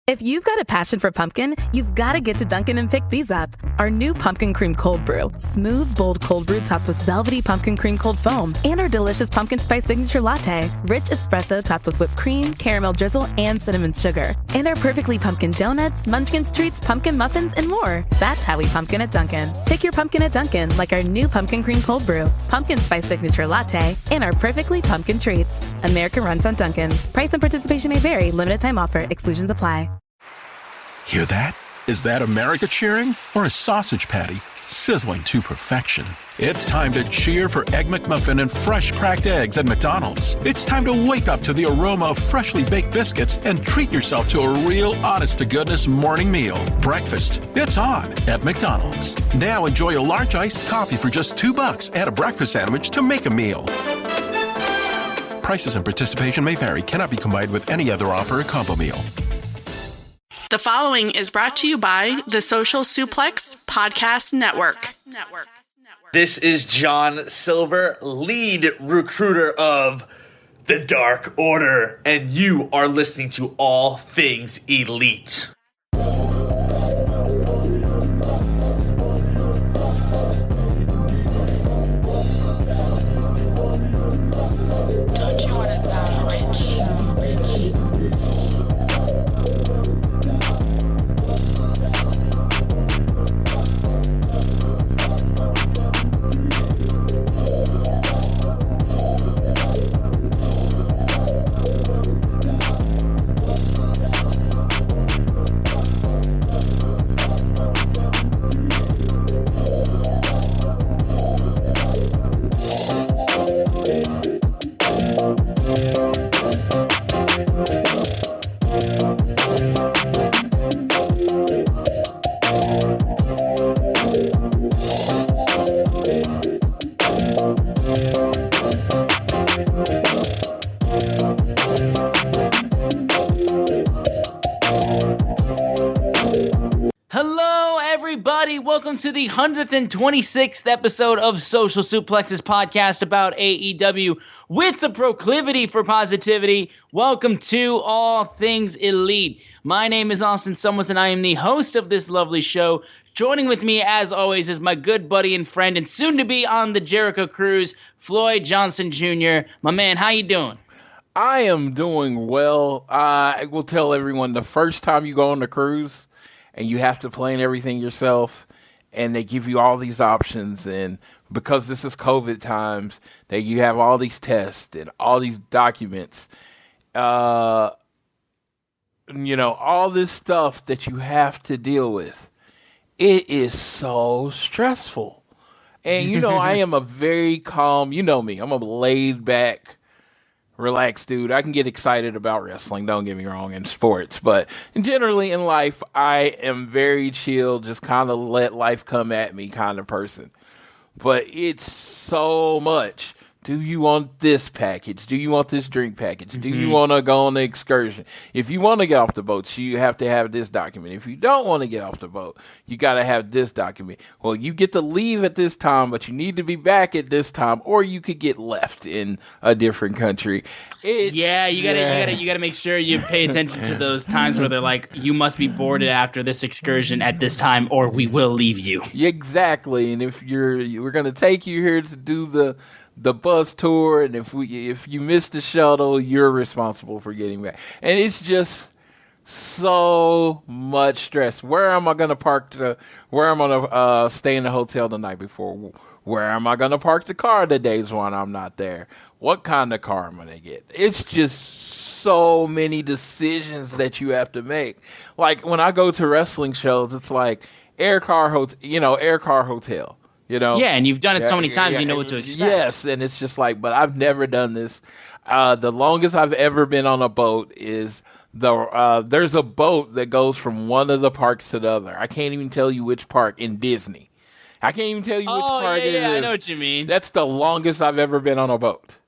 If you've got a passion for pumpkin, you've got to get to Dunkin' and pick these up. Our new Pumpkin Cream Cold Brew. Smooth, bold cold brew topped with velvety pumpkin cream cold foam. And our delicious Pumpkin Spice Signature Latte. Rich espresso topped with whipped cream, caramel drizzle, and cinnamon sugar. And our perfectly pumpkin donuts, munchkins treats, pumpkin muffins, and more. That's how we pumpkin at Dunkin'. Pick your pumpkin at Dunkin', like our new Pumpkin Cream Cold Brew, Pumpkin Spice Signature Latte, and our perfectly pumpkin treats. America runs on Dunkin'. Price and participation may vary. Limited time offer. Exclusions apply. Hear that? Is that America cheering or a sausage patty sizzling to perfection? It's time to cheer for Egg McMuffin and fresh cracked eggs at McDonald's. It's time to wake up to the aroma of freshly baked biscuits and treat yourself to a real honest-to-goodness morning meal. Breakfast, it's on at McDonald's. Now enjoy a large iced coffee for just $2. Add a breakfast sandwich to make a meal. Prices and participation may vary. Cannot be combined with any other offer or combo meal. The following is brought to you by the Social Suplex Podcast Network. This is John Silver, lead recruiter of the Dark Order, and you are listening to All Things Elite. Welcome to the 126th episode of Social Suplex's podcast about AEW with the proclivity for positivity. Welcome to All Things Elite. My name is Austin Summers, and I am the host of this lovely show. Joining with me, as always, is my good buddy and friend, and soon to be on the Jericho Cruise, Floyd Johnson Jr. My man, how you doing? I am doing well. I will tell everyone, the first time you go on the cruise and you have to plan everything yourself, and they give you all these options, and because this is COVID times, that you have all these tests and all these documents, all this stuff that you have to deal with. It is so stressful. And, I am a very calm, you know me, I'm a laid back, relaxed dude. I can get excited about wrestling, don't get me wrong, in sports. But generally in life, I am very chill, just kind of let life come at me kind of person. But it's so much. Do you want this package? Do you want this drink package? Do you want to go on the excursion? If you want to get off the boat, you have to have this document. If you don't want to get off the boat, you got to have this document. Well, you get to leave at this time, but you need to be back at this time, or you could get left in a different country. You gotta make sure you pay attention to those times where they're like, you must be boarded after this excursion at this time, or we will leave you. Exactly. And if we're gonna take you here to do the bus tour, and if you miss the shuttle, you're responsible for getting back. And it's just so much stress. Where am I going to park? Where am I going to stay in the hotel the night before? Where am I going to park the car the days when I'm not there? What kind of car am I going to get? It's just so many decisions that you have to make. Like when I go to wrestling shows, it's like air car hotel. Yeah, and you've done it so many times, you know what to expect. Yes, and it's just like, but I've never done this. The longest I've ever been on a boat is there's a boat that goes from one of the parks to the other. I can't even tell you which park in Disney. I can't even tell you which park it is. I know what you mean. That's the longest I've ever been on a boat.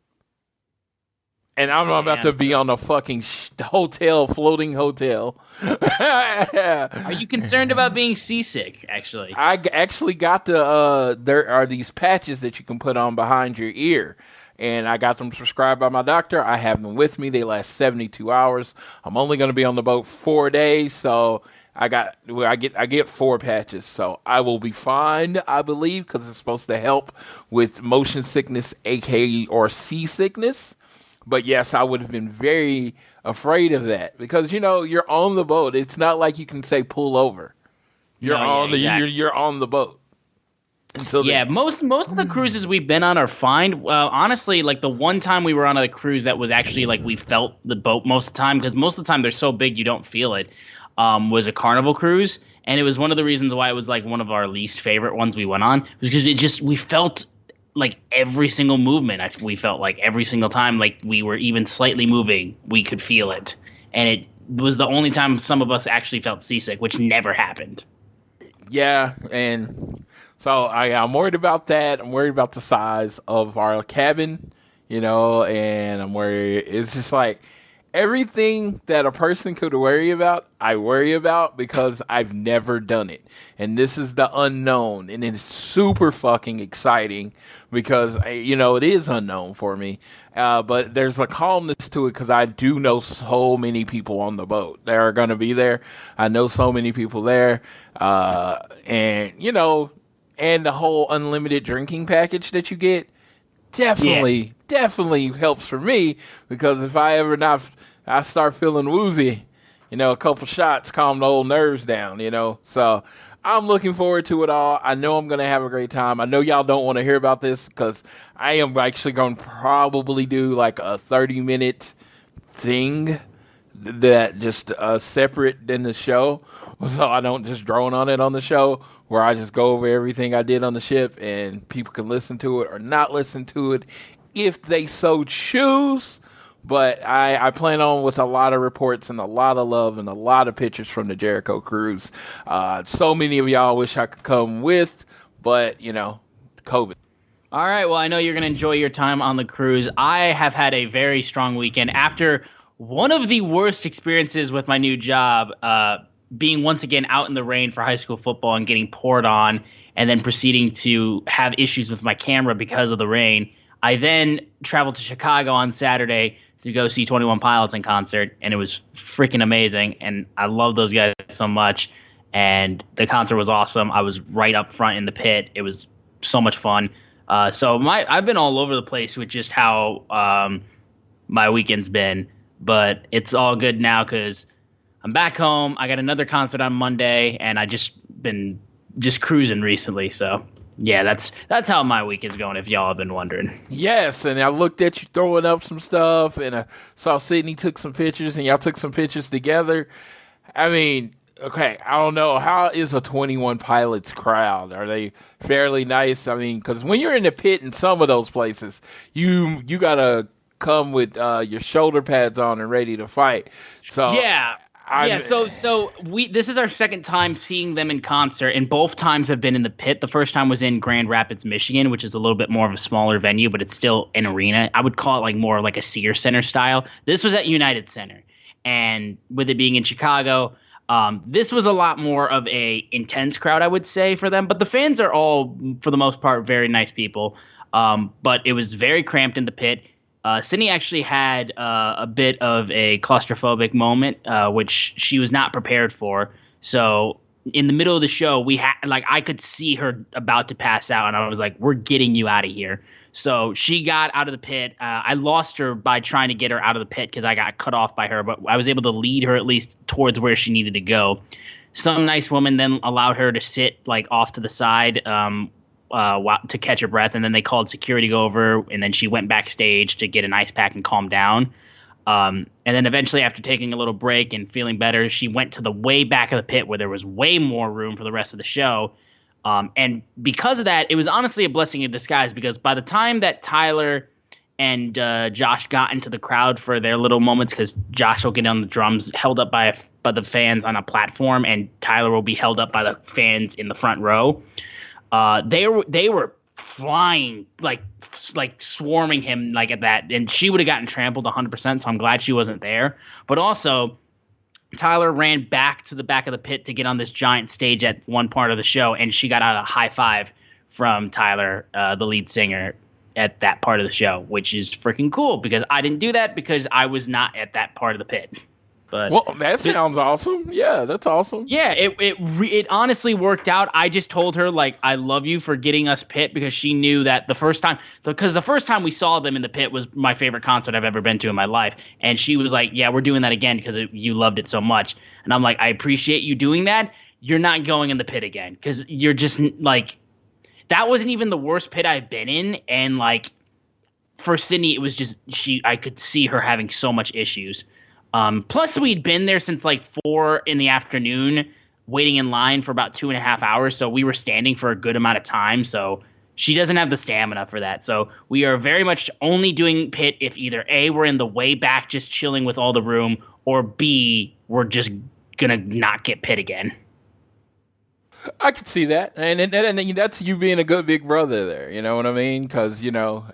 And I'm about to be on a fucking floating hotel. Are you concerned about being seasick, actually? I actually got there are these patches that you can put on behind your ear. and I got them prescribed by my doctor. I have them with me. They last 72 hours. I'm only going to be on the boat 4 days, so I get 4 patches. So I will be fine, I believe, because it's supposed to help with motion sickness, aka or seasickness. But yes, I would have been very afraid of that because you're on the boat. It's not like you can say pull over. You're on the boat. Most of the cruises we've been on are fine. Honestly, like the one time we were on a cruise that was actually like we felt the boat most of the time because most of the time they're so big you don't feel it. Was a Carnival cruise, and it was one of the reasons why it was like one of our least favorite ones we went on was because we felt like every single movement. We felt like every single time like we were even slightly moving, we could feel it, and it was the only time some of us actually felt seasick, which never happened. Yeah, and so I'm worried about that. I'm worried about the size of our cabin, and I'm worried. It's just like everything that a person could worry about, I worry about because I've never done it. And this is the unknown, and it's super fucking exciting because, it is unknown for me. But there's a calmness to it because I do know so many people on the boat that are going to be there. I know so many people there. And the whole unlimited drinking package that you get definitely helps for me because if I start feeling woozy, a couple shots calm the old nerves down, So I'm looking forward to it all. I know I'm going to have a great time. I know y'all don't want to hear about this because I am actually going to probably do like a 30-minute thing that just separate than the show. So I don't just drone on it on the show where I just go over everything I did on the ship and people can listen to it or not listen to it if they so choose. But I plan on with a lot of reports and a lot of love and a lot of pictures from the Jericho cruise. So many of y'all wish I could come with, but, COVID. All right. Well, I know you're going to enjoy your time on the cruise. I have had a very strong weekend after one of the worst experiences with my new job, being once again out in the rain for high school football and getting poured on and then proceeding to have issues with my camera because of the rain. I then traveled to Chicago on Saturday to go see 21 Pilots in concert, and it was freaking amazing, and I love those guys so much, and the concert was awesome. I was right up front in the pit. It was so much fun. So I've been all over the place with just how my weekend's been, but it's all good now because I'm back home. I got another concert on Monday, and I just been cruising recently, so yeah, that's how my week is going, if y'all have been wondering. Yes, and I looked at you throwing up some stuff, and I saw Sydney took some pictures, and y'all took some pictures together. I mean, okay, I don't know. How is a 21 Pilots crowd? Are they fairly nice? I mean, because when you're in the pit in some of those places, you got to come with your shoulder pads on and ready to fight. So yeah. So this is our second time seeing them in concert, and both times have been in the pit. The first time was in Grand Rapids, Michigan, which is a little bit more of a smaller venue, but it's still an arena. I would call it like more like a Sears Center style. This was at United Center, and with it being in Chicago, this was a lot more of a intense crowd, I would say, for them. But the fans are all, for the most part, very nice people. But it was very cramped in the pit. Sydney actually had a bit of a claustrophobic moment, which she was not prepared for. So in the middle of the show, I could see her about to pass out, and I was like, "We're getting you out of here." So she got out of the pit. I lost her by trying to get her out of the pit because I got cut off by her, but I was able to lead her at least towards where she needed to go. Some nice woman then allowed her to sit like off to the side. To catch her breath, and then they called security to go over, and then she went backstage to get an ice pack and calm down. And then eventually, after taking a little break and feeling better, she went to the way back of the pit where there was way more room for the rest of the show. And because of that, it was honestly a blessing in disguise because by the time that Tyler and Josh got into the crowd for their little moments, because Josh will get on the drums held up by the fans on a platform, and Tyler will be held up by the fans in the front row. They were flying, like swarming him like at that, and she would have gotten trampled 100%, so I'm glad she wasn't there. But also, Tyler ran back to the back of the pit to get on this giant stage at one part of the show, and she got out a high five from Tyler, the lead singer, at that part of the show, which is freaking cool because I didn't do that because I was not at that part of the pit. But well, that sounds awesome. Yeah, that's awesome. Yeah, it honestly worked out. I just told her, like, I love you for getting us pit because she knew that the first time we saw them in the pit was my favorite concert I've ever been to in my life. And she was like, yeah, we're doing that again because you loved it so much. And I'm like, I appreciate you doing that. You're not going in the pit again because you're just like, that wasn't even the worst pit I've been in. And like for Sydney, it was just I could see her having so much issues. Plus we'd been there since like 4 p.m, waiting in line for about 2.5 hours. So we were standing for a good amount of time. So she doesn't have the stamina for that. So we are very much only doing pit if either A, we're in the way back, just chilling with all the room, or B, we're just going to not get pit again. I could see that. And that's you being a good big brother there. You know what I mean? Because,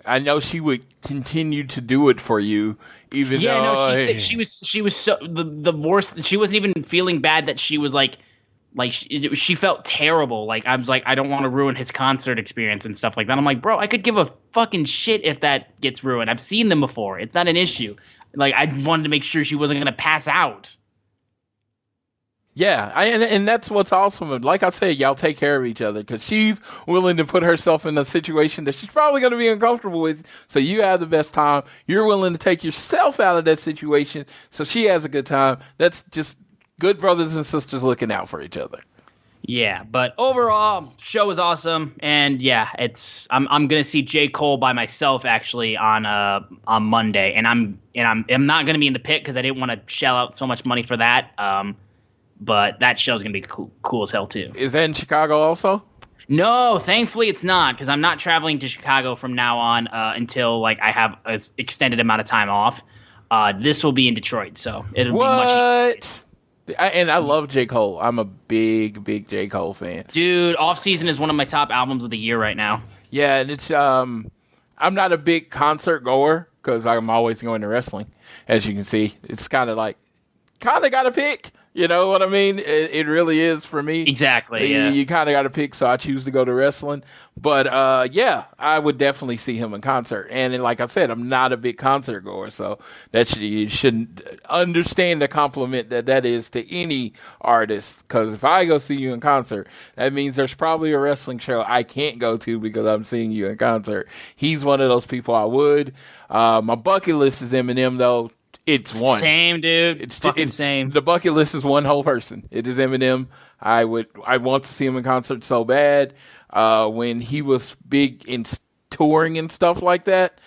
I know she would continue to do it for you, even though. Yeah, no, she was so the worst. She wasn't even feeling bad that she was like she felt terrible. Like, I was like, I don't want to ruin his concert experience and stuff like that. I'm like, bro, I could give a fucking shit if that gets ruined. I've seen them before. It's not an issue. Like, I wanted to make sure she wasn't going to pass out. Yeah, and that's what's awesome. Like I said, y'all take care of each other because she's willing to put herself in a situation that she's probably going to be uncomfortable with. So you have the best time. You're willing to take yourself out of that situation so she has a good time. That's just good brothers and sisters looking out for each other. Yeah, but overall, show was awesome, and yeah, I'm gonna see J. Cole by myself actually on Monday, and I'm not gonna be in the pit because I didn't want to shell out so much money for that. But that show's going to be cool as hell, too. Is that in Chicago also? No, thankfully it's not, because I'm not traveling to Chicago from now on until like I have an extended amount of time off. This will be in Detroit, so it'll be much easier. And I love J. Cole. I'm a big, big J. Cole fan. Dude, Off Season is one of my top albums of the year right now. Yeah, and it's I'm not a big concert goer because I'm always going to wrestling, as you can see. It's kind of got to pick. You know what I mean? It really is for me. Exactly, yeah. You kind of got to pick, so I choose to go to wrestling. But, yeah, I would definitely see him in concert. And like I said, I'm not a big concert goer, so you shouldn't understand the compliment that is to any artist. Because if I go see you in concert, that means there's probably a wrestling show I can't go to because I'm seeing you in concert. He's one of those people I would. My bucket list is Eminem, though. It's one. Same, dude. It's fucking same. The bucket list is one whole person. It is Eminem. I want to see him in concert so bad. When he was big in touring and stuff like that,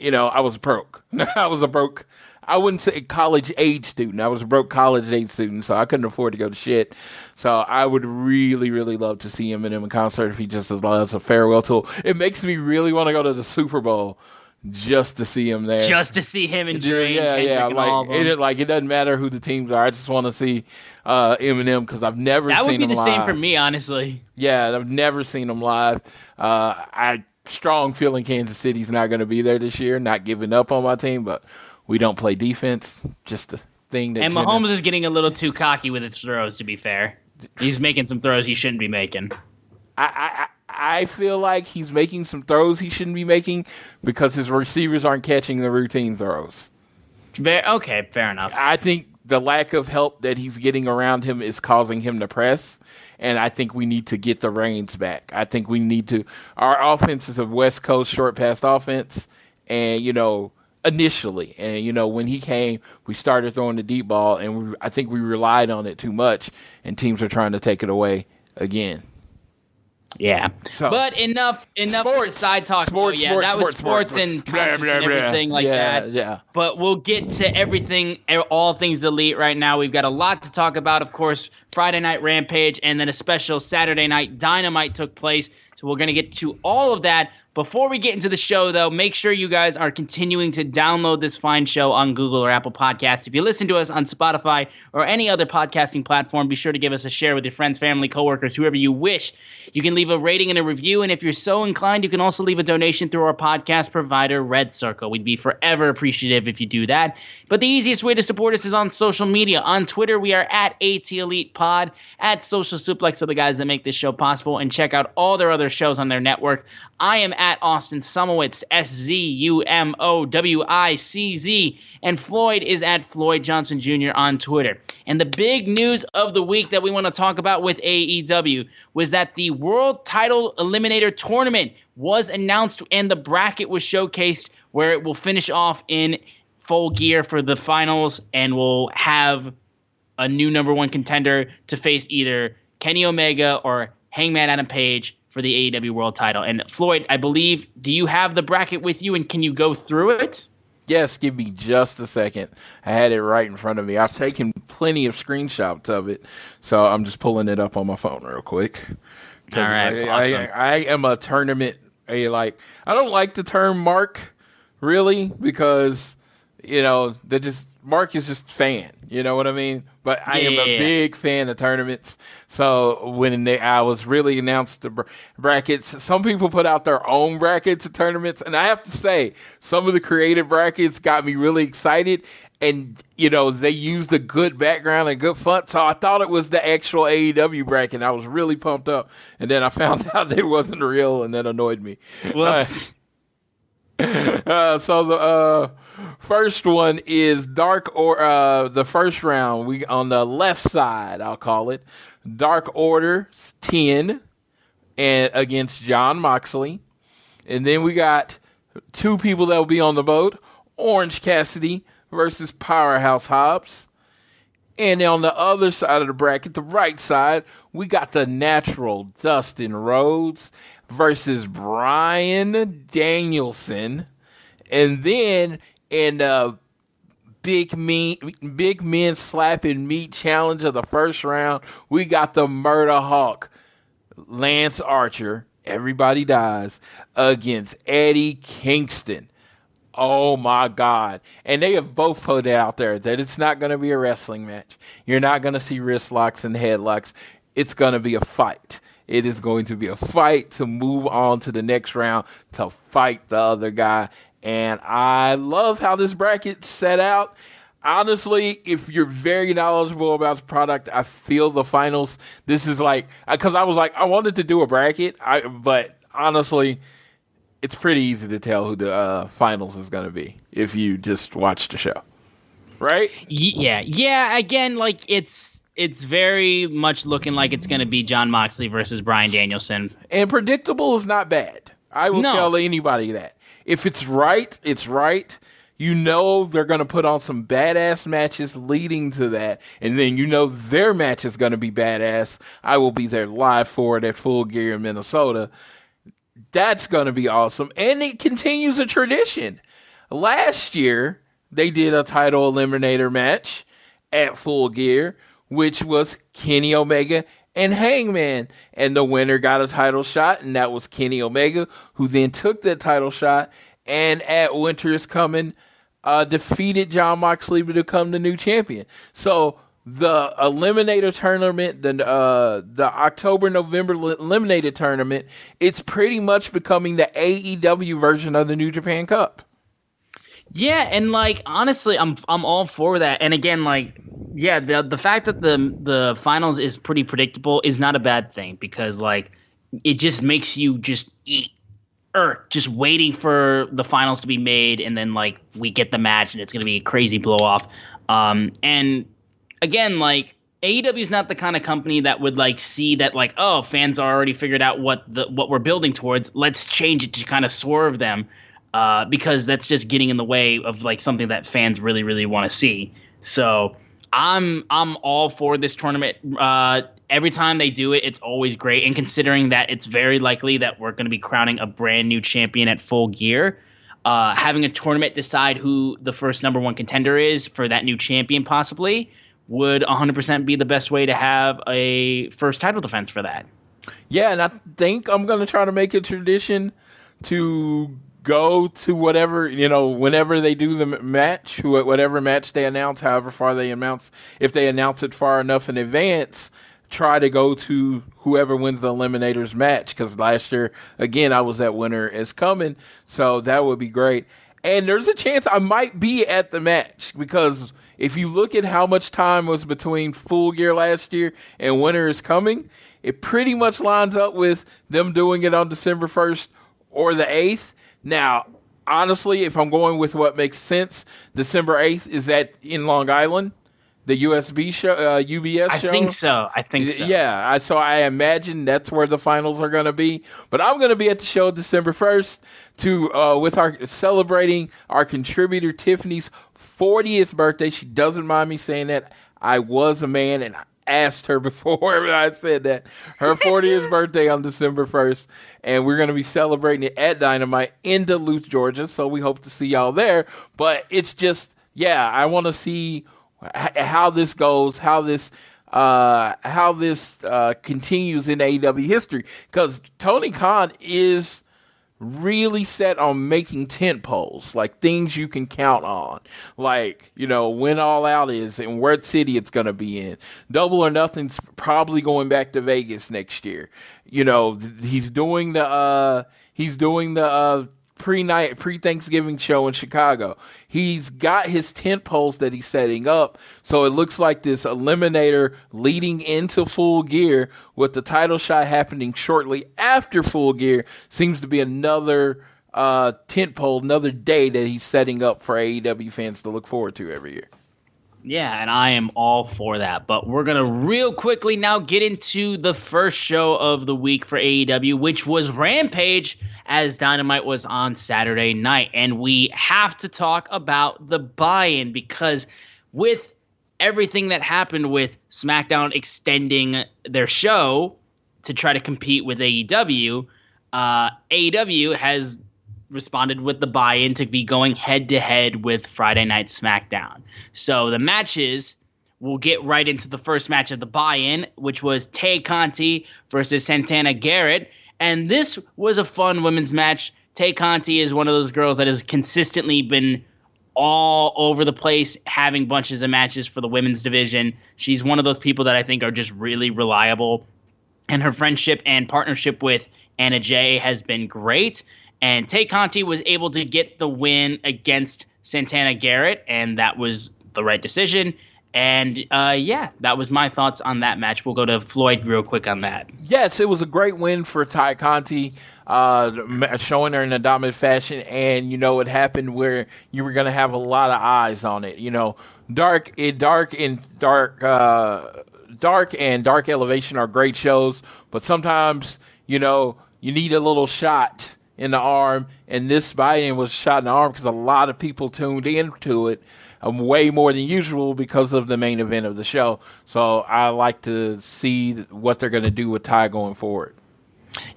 I was broke. I wouldn't say college age student. I was a broke college age student, so I couldn't afford to go to shit. So I would really, really love to see Eminem in concert if he just does a farewell tour. It makes me really want to go to the Super Bowl. Just to see him there. Just to see him and Dre. Yeah. It doesn't matter who the teams are. I just want to see Eminem because I've never seen him live. That would be the same for me, honestly. Yeah, I've never seen him live. I strong feeling Kansas City's not going to be there this year. Not giving up on my team, but we don't play defense. Just a thing that. And Mahomes is getting a little too cocky with his throws. To be fair, he's making some throws he shouldn't be making. I feel like he's making some throws he shouldn't be making because his receivers aren't catching the routine throws. Okay, fair enough. I think the lack of help that he's getting around him is causing him to press, and I think we need to get the reins back. I think we need to – our offense is a West Coast short pass offense, and, initially. And, when he came, we started throwing the deep ball, and I think we relied on it too much, and teams are trying to take it away again. Yeah, but enough for the side talk. Sports and everything like that. Yeah. But we'll get to everything, all things Elite right now. We've got a lot to talk about. Of course, Friday Night Rampage and then a special Saturday Night Dynamite took place. So we're going to get to all of that. Before we get into the show, though, make sure you guys are continuing to download this fine show on Google or Apple Podcasts. If you listen to us on Spotify or any other podcasting platform, be sure to give us a share with your friends, family, coworkers, whoever you wish. You can leave a rating and a review, and if you're so inclined, you can also leave a donation through our podcast provider, Red Circle. We'd be forever appreciative if you do that. But the easiest way to support us is on social media. On Twitter, we are at ATElitePod, at Social Suplex are the guys that make this show possible, and check out all their other shows on their network. I am at Austin Sumowicz, SZUMOWICZ, and Floyd is at Floyd Johnson Jr. on Twitter. And the big news of the week that we want to talk about with AEW was that the World Title Eliminator Tournament was announced and the bracket was showcased, where it will finish off in Full Gear for the finals, and we'll have a new number one contender to face either Kenny Omega or Hangman Adam Page for the AEW World Title. And Floyd, I believe, do you have the bracket with you, and can you go through it? Yes, give me just a second. I had it right in front of me. I've taken plenty of screenshots of it, so I'm just pulling it up on my phone real quick. All right, awesome. I am a tournament. I don't like the term mark, really, because, Mark is just fan. You know what I mean? But I am a big fan of tournaments. So when I was really announced the brackets, some people put out their own brackets of tournaments. And I have to say, some of the creative brackets got me really excited. And, they used a good background and good font. So I thought it was the actual AEW bracket. I was really pumped up. And then I found out it wasn't real, and that annoyed me. So the first one is the first round. We on the left side, I'll call it Dark Order 10 and against Jon Moxley. And then we got two people that will be on the boat, Orange Cassidy versus Powerhouse Hobbs. And on the other side of the bracket, the right side, we got the Natural Dustin Rhodes versus Bryan Danielson. And then in the big men slapping meat challenge of the first round, we got the Murder Hawk, Lance Archer, everybody dies, against Eddie Kingston. Oh my God. And they have both put it out there that it's not going to be a wrestling match. You're not going to see wrist locks and headlocks. It's going to be a fight. It is going to be a fight to move on to the next round to fight the other guy. And I love how this bracket's set out. Honestly, if you're very knowledgeable about the product, I feel the finals. This is because I was I wanted to do a bracket, but honestly, it's pretty easy to tell who the finals is going to be if you just watch the show, right? Yeah. Again, it's very much looking like it's going to be Jon Moxley versus Bryan Danielson. And predictable is not bad. I will tell anybody that. If it's right, it's right. They're going to put on some badass matches leading to that. And then their match is going to be badass. I will be there live for it at Full Gear in Minnesota. That's going to be awesome. And it continues a tradition. Last year, they did a title eliminator match at Full Gear, which was Kenny Omega and Hangman. And the winner got a title shot, and that was Kenny Omega, who then took that title shot and at Winter is Coming, defeated Jon Moxley to become the new champion. So the Eliminator Tournament, the October-November Eliminator Tournament, it's pretty much becoming the AEW version of the New Japan Cup. Yeah, and honestly, I'm all for that. And again, the fact that the finals is pretty predictable is not a bad thing, because it just makes you just eat just waiting for the finals to be made, and then we get the match and it's going to be a crazy blow off. And again, AEW is not the kind of company that would see that fans already figured out what we're building towards. Let's change it to kind of swerve them, because that's just getting in the way of something that fans really, really want to see. So I'm all for this tournament. Every time they do it, it's always great. And considering that it's very likely that we're going to be crowning a brand new champion at Full Gear, having a tournament decide who the first number one contender is for that new champion possibly would 100% be the best way to have a first title defense for that. Yeah, and I think I'm going to try to make a tradition to go to whatever, whenever they do the match, whatever match they announce, however far they announce, if they announce it far enough in advance, try to go to whoever wins the Eliminators match. Because last year, again, I was at Winter is Coming, so that would be great. And there's a chance I might be at the match, because if you look at how much time was between Full Gear last year and Winter is Coming, it pretty much lines up with them doing it on December 1st or the 8th. Now, honestly, if I'm going with what makes sense, December 8th, is that in Long Island? The USB show, UBS show? I think so. Yeah, so I imagine that's where the finals are going to be. But I'm going to be at the show December 1st celebrating our contributor Tiffany's 40th birthday. She doesn't mind me saying that. I was a man and I asked her before I said that. Her 40th birthday on December 1st. And we're going to be celebrating it at Dynamite in Duluth, Georgia. So we hope to see y'all there. But it's just, I want to see how this goes, how this continues in AEW history, because Tony Khan is really set on making tent poles, like things you can count on, like, when All Out is and what city it's going to be in. Double or Nothing's probably going back to Vegas next year. He's doing the pre-Thanksgiving show in Chicago. He's got his tent poles that he's setting up, so it looks like this Eliminator leading into Full Gear with the title shot happening shortly after Full Gear seems to be another tent pole, another day that he's setting up for AEW fans to look forward to every year. Yeah, and I am all for that. But we're going to real quickly now get into the first show of the week for AEW, which was Rampage, as Dynamite was on Saturday night. And we have to talk about the buy-in, because with everything that happened with SmackDown extending their show to try to compete with AEW, AEW has responded with the buy-in to be going head-to-head with Friday Night SmackDown. So the matches, we'll get right into the first match of the buy-in, which was Tay Conte versus Santana Garrett. And this was a fun women's match. Tay Conte is one of those girls that has consistently been all over the place, having bunches of matches for the women's division. She's one of those people that I think are just really reliable. And her friendship and partnership with Anna Jay has been great. And Tay Conte was able to get the win against Santana Garrett, and that was the right decision. And, that was my thoughts on that match. We'll go to Floyd real quick on that. Yes, it was a great win for Tay Conte, showing her in a dominant fashion. And, it happened where you were going to have a lot of eyes on it. Dark and Dark Elevation are great shows, but sometimes, you need a little shot in the arm, and this buy-in was shot in the arm because a lot of people tuned into it way more than usual because of the main event of the show. So I like to see what they're going to do with Ty going forward.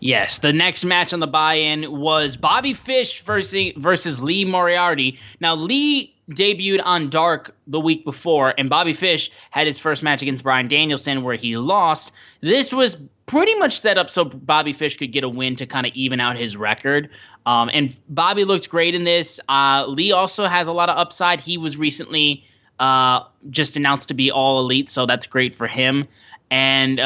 Yes, the next match on the buy-in was Bobby Fish versus Lee Moriarty. Now, Lee debuted on Dark the week before, and Bobby Fish had his first match against Bryan Danielson where he lost. This was pretty much set up so Bobby Fish could get a win to kind of even out his record. And Bobby looked great in this. Lee also has a lot of upside. He was recently just announced to be All Elite, so that's great for him. And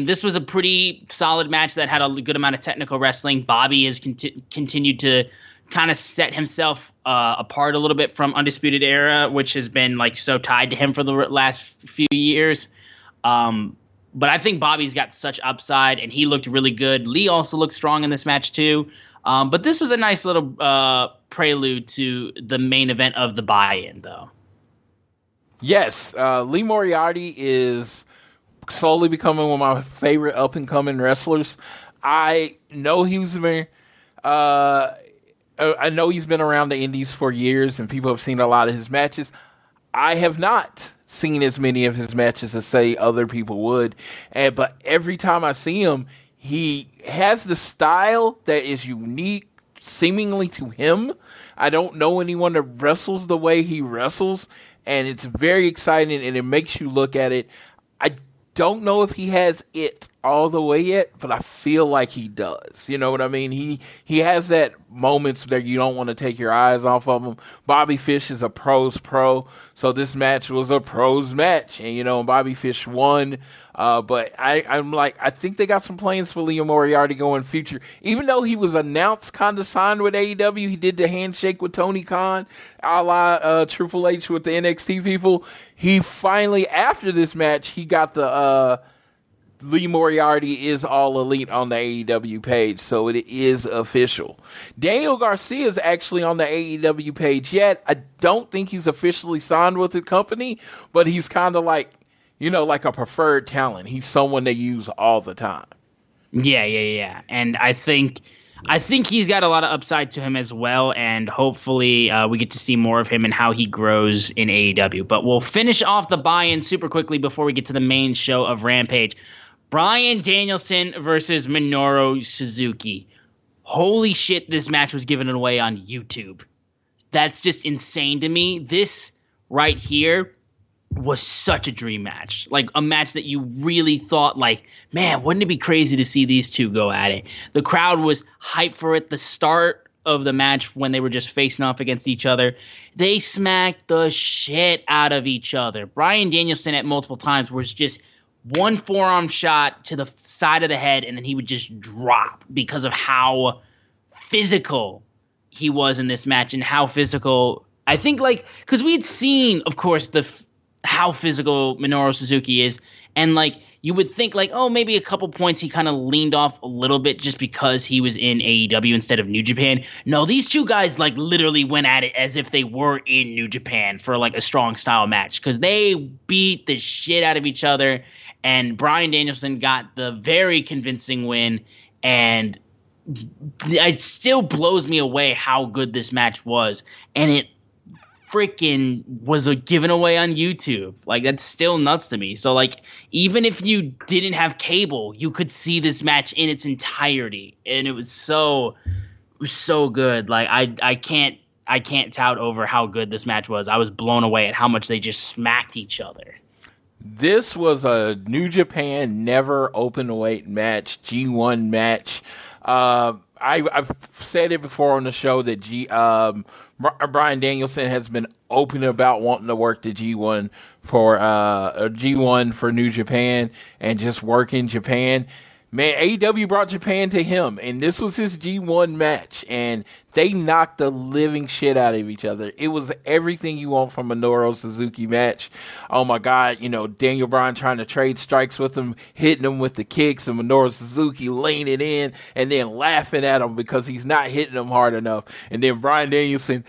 this was a pretty solid match that had a good amount of technical wrestling. Bobby has continued to kind of set himself apart a little bit from Undisputed Era, which has been so tied to him for the last few years. But I think Bobby's got such upside, and he looked really good. Lee also looked strong in this match too. But this was a nice little prelude to the main event of the buy-in, though. Yes, Lee Moriarty is slowly becoming one of my favorite up-and-coming wrestlers. I know he's been around the indies for years, and people have seen a lot of his matches. I have not seen as many of his matches as, say, other people would. But every time I see him, he has the style that is unique, seemingly to him. I don't know anyone that wrestles the way he wrestles, and it's very exciting, and it makes you look at it. I don't know if he has it all the way yet, but I feel like he does. You know what I mean? He has that moments that you don't want to take your eyes off of him. Bobby Fish is a pro's pro, so this match was a pro's match, and Bobby Fish won. But I think they got some plans for Lee Moriarty going future. Even though he was announced kind of signed with AEW, he did the handshake with Tony Khan, a la Triple H with the NXT people. He finally, after this match, he got the Lee Moriarty is All Elite on the AEW page, so it is official. Daniel Garcia is actually on the AEW page yet. I don't think he's officially signed with the company, but he's kind of like, like a preferred talent. He's someone they use all the time. Yeah. And I think he's got a lot of upside to him as well, and hopefully we get to see more of him and how he grows in AEW. But we'll finish off the buy-in super quickly before we get to the main show of Rampage. Bryan Danielson versus Minoru Suzuki. Holy shit, this match was given away on YouTube. That's just insane to me. This right here was such a dream match. Like a match that you really thought, like, man, wouldn't it be crazy to see these two go at it? The crowd was hyped for it. The start of the match when they were just facing off against each other, they smacked the shit out of each other. Bryan Danielson at multiple times was just one forearm shot to the side of the head, and then he would just drop because of how physical he was in this match and how physical, I think, like, because we'd seen, of course, how physical Minoru Suzuki is, and like you would think like, oh, maybe a couple points he kind of leaned off a little bit just because he was in AEW instead of New Japan. No, these two guys like literally went at it as if they were in New Japan for like a strong style match, because they beat the shit out of each other, and Bryan Danielson got the very convincing win, and it still blows me away how good this match was, and it freaking was given away on YouTube. Like, that's still nuts to me. So like, even if you didn't have cable, you could see this match in its entirety, and it was so good. Like, I can't tout over how good this match was. I was blown away at how much they just smacked each other. This was a New Japan never open weight match, G1 match. I've said it before on the show that Bryan Danielson has been open about wanting to work the G1 for New Japan and just work in Japan. Man, AEW brought Japan to him, and this was his G1 match, and they knocked the living shit out of each other. It was everything you want from a Minoru Suzuki match. Oh my God, Daniel Bryan trying to trade strikes with him, hitting him with the kicks, and Minoru Suzuki leaning in and then laughing at him because he's not hitting him hard enough. And then Bryan Danielson,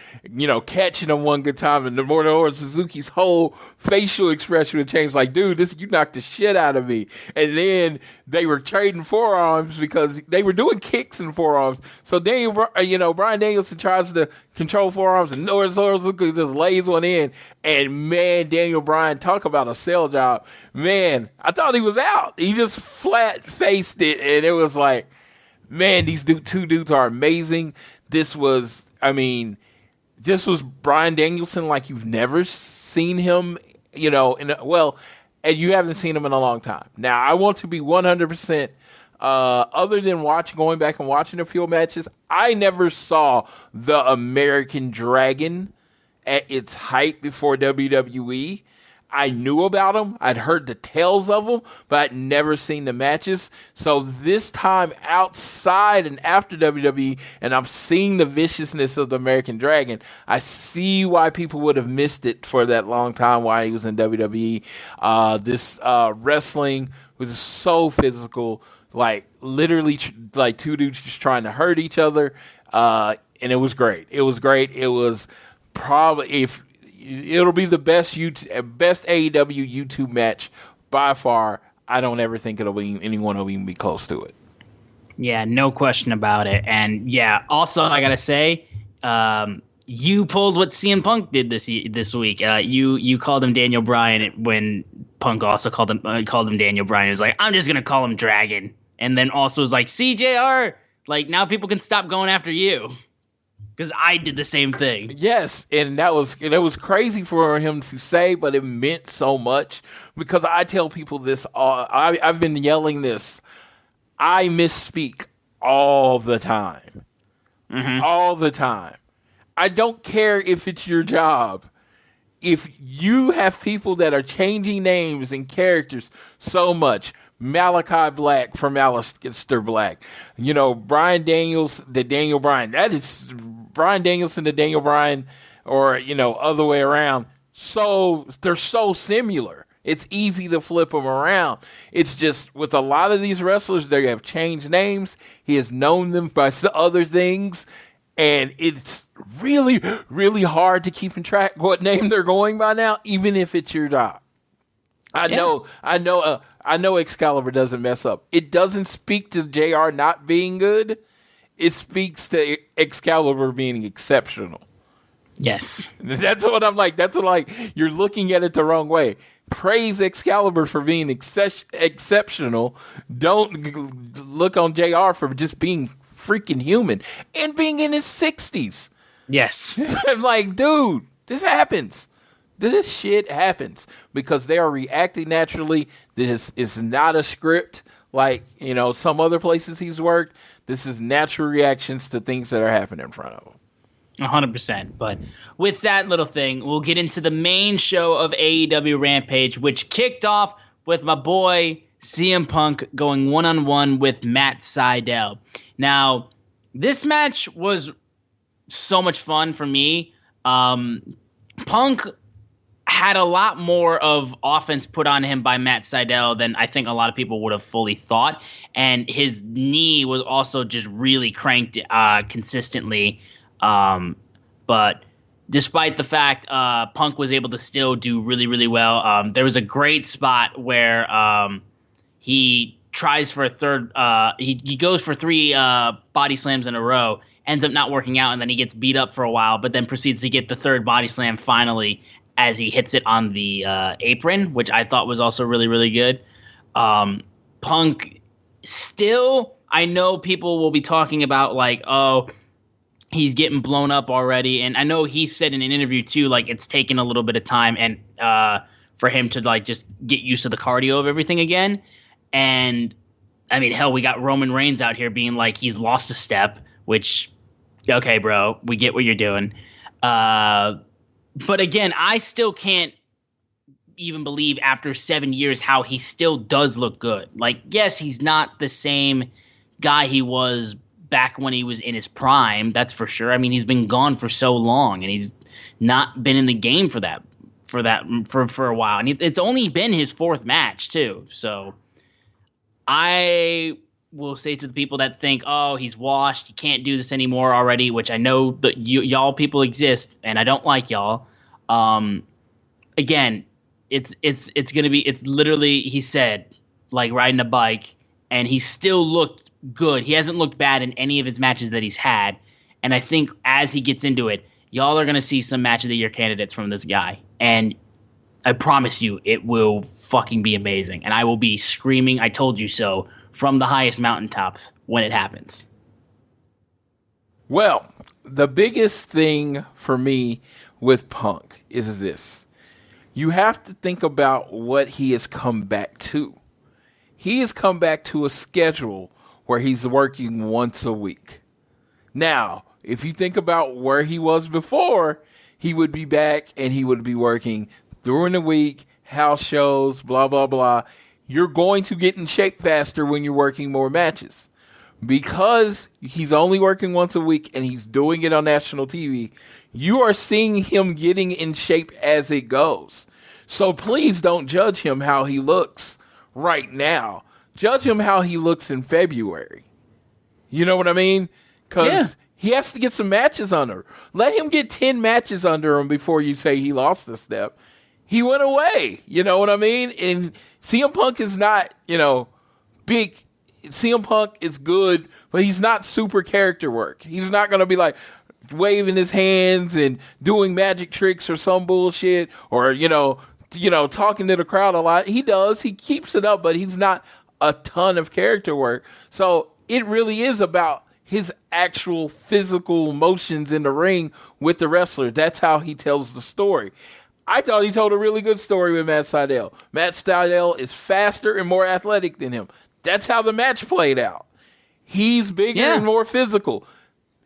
catching him one good time, and Minoru Suzuki's whole facial expression would change, like, dude, you knocked the shit out of me. And then they were trading forearms because they were doing kicks and forearms. So Bryan Danielson tries to control forearms, and Suzuki just lays one in. And man, Daniel Bryan, talk about a sell job. Man, I thought he was out. He just flat faced it, and it was like, man, these two dudes are amazing. This was Bryan Danielson like you've never seen him, and you haven't seen him in a long time. Now, I want to be 100%, other than going back and watching a few matches, I never saw the American Dragon at its height before WWE. I knew about him. I'd heard the tales of him, but I'd never seen the matches. So this time outside and after WWE, and I'm seeing the viciousness of the American Dragon, I see why people would have missed it for that long time while he was in WWE. This wrestling was so physical, like literally like two dudes just trying to hurt each other. And it was great. It was probably, it'll be the best AEW YouTube match by far. I don't ever think anyone will even be close to it. Yeah, no question about it. And yeah, also I gotta say, you pulled what CM Punk did this week. You called him Daniel Bryan when Punk also called him Daniel Bryan. He was like, I'm just gonna call him Dragon, and then also was like, CJR, like now people can stop going after you. Because I did the same thing. Yes, and that was crazy for him to say, but it meant so much. Because I tell people this, I've been yelling this. I misspeak all the time. Mm-hmm. All the time. I don't care if it's your job. If you have people that are changing names and characters so much, Malachi Black from Aleister Black, Bryan Daniels, the Daniel Bryan, that is Bryan Danielson, the Daniel Bryan, or, other way around. So they're so similar. It's easy to flip him around. It's just with a lot of these wrestlers, they have changed names. He has known them by other things. And it's really, really hard to keep in track what name they're going by now, even if it's your job. I know Excalibur doesn't mess up. It doesn't speak to JR not being good. It speaks to Excalibur being exceptional. Yes. That's what I'm like. That's like, you're looking at it the wrong way. Praise Excalibur for being exceptional. Don't look on JR for just being freaking human and being in his 60s. Yes. I'm like, dude, this happens. This shit happens because they are reacting naturally. This is not a script like, some other places he's worked. This is natural reactions to things that are happening in front of him. 100%. But with that little thing, we'll get into the main show of AEW Rampage, which kicked off with my boy CM Punk going one-on-one with Matt Sydal. Now, this match was so much fun for me. Punk had a lot more of offense put on him by Matt Sydal than I think a lot of people would have fully thought. And his knee was also just really cranked consistently. But despite the fact Punk was able to still do really, really well, there was a great spot where he tries for a third. He goes for 3 body slams in a row, ends up not working out, and then he gets beat up for a while, but then proceeds to get the third body slam finally as he hits it on the apron, which I thought was also really, really good. Punk still, I know people will be talking about like, oh, he's getting blown up already. And I know he said in an interview too, like it's taken a little bit of time and for him to like just get used to the cardio of everything again. And I mean, hell, we got Roman Reigns out here being like he's lost a step, which, okay, bro, we get what you're doing. But again, I still can't even believe after 7 years how he still does look good. Like, yes, he's not the same guy he was back when he was in his prime, that's for sure. I mean, he's been gone for so long, and he's not been in the game for a while. And it's only been his 4th match too. So I will say to the people that think, oh, he's washed, he can't do this anymore already, which I know that y'all people exist, and I don't like y'all. Again, it's literally, he said, like riding a bike, and he still looked good. He hasn't looked bad in any of his matches that he's had. And I think as he gets into it, y'all are going to see some match of the year candidates from this guy. And I promise you, it will fucking be amazing. And I will be screaming, I told you so, from the highest mountaintops when it happens. Well, the biggest thing for me with Punk is this. You have to think about what he has come back to. He has come back to a schedule where he's working once a week. Now, if you think about where he was before, he would be back and he would be working during the week, house shows, blah, blah, blah. You're going to get in shape faster when you're working more matches. Because he's only working once a week and he's doing it on national TV, you are seeing him getting in shape as it goes. So please don't judge him how he looks right now. Judge him how he looks in February. You know what I mean? Because he has to get some matches under. Let him get 10 matches under him before you say he lost a step. He went away. You know what I mean? And CM Punk is not, big. CM Punk is good, but he's not super character work. He's not going to be like waving his hands and doing magic tricks or some bullshit or, talking to the crowd a lot. He does. He keeps it up, but he's not a ton of character work. So it really is about his actual physical motions in the ring with the wrestler. That's how he tells the story. I thought he told a really good story with Matt Sydal. Matt Sydal is faster and more athletic than him. That's how the match played out. He's bigger and more physical.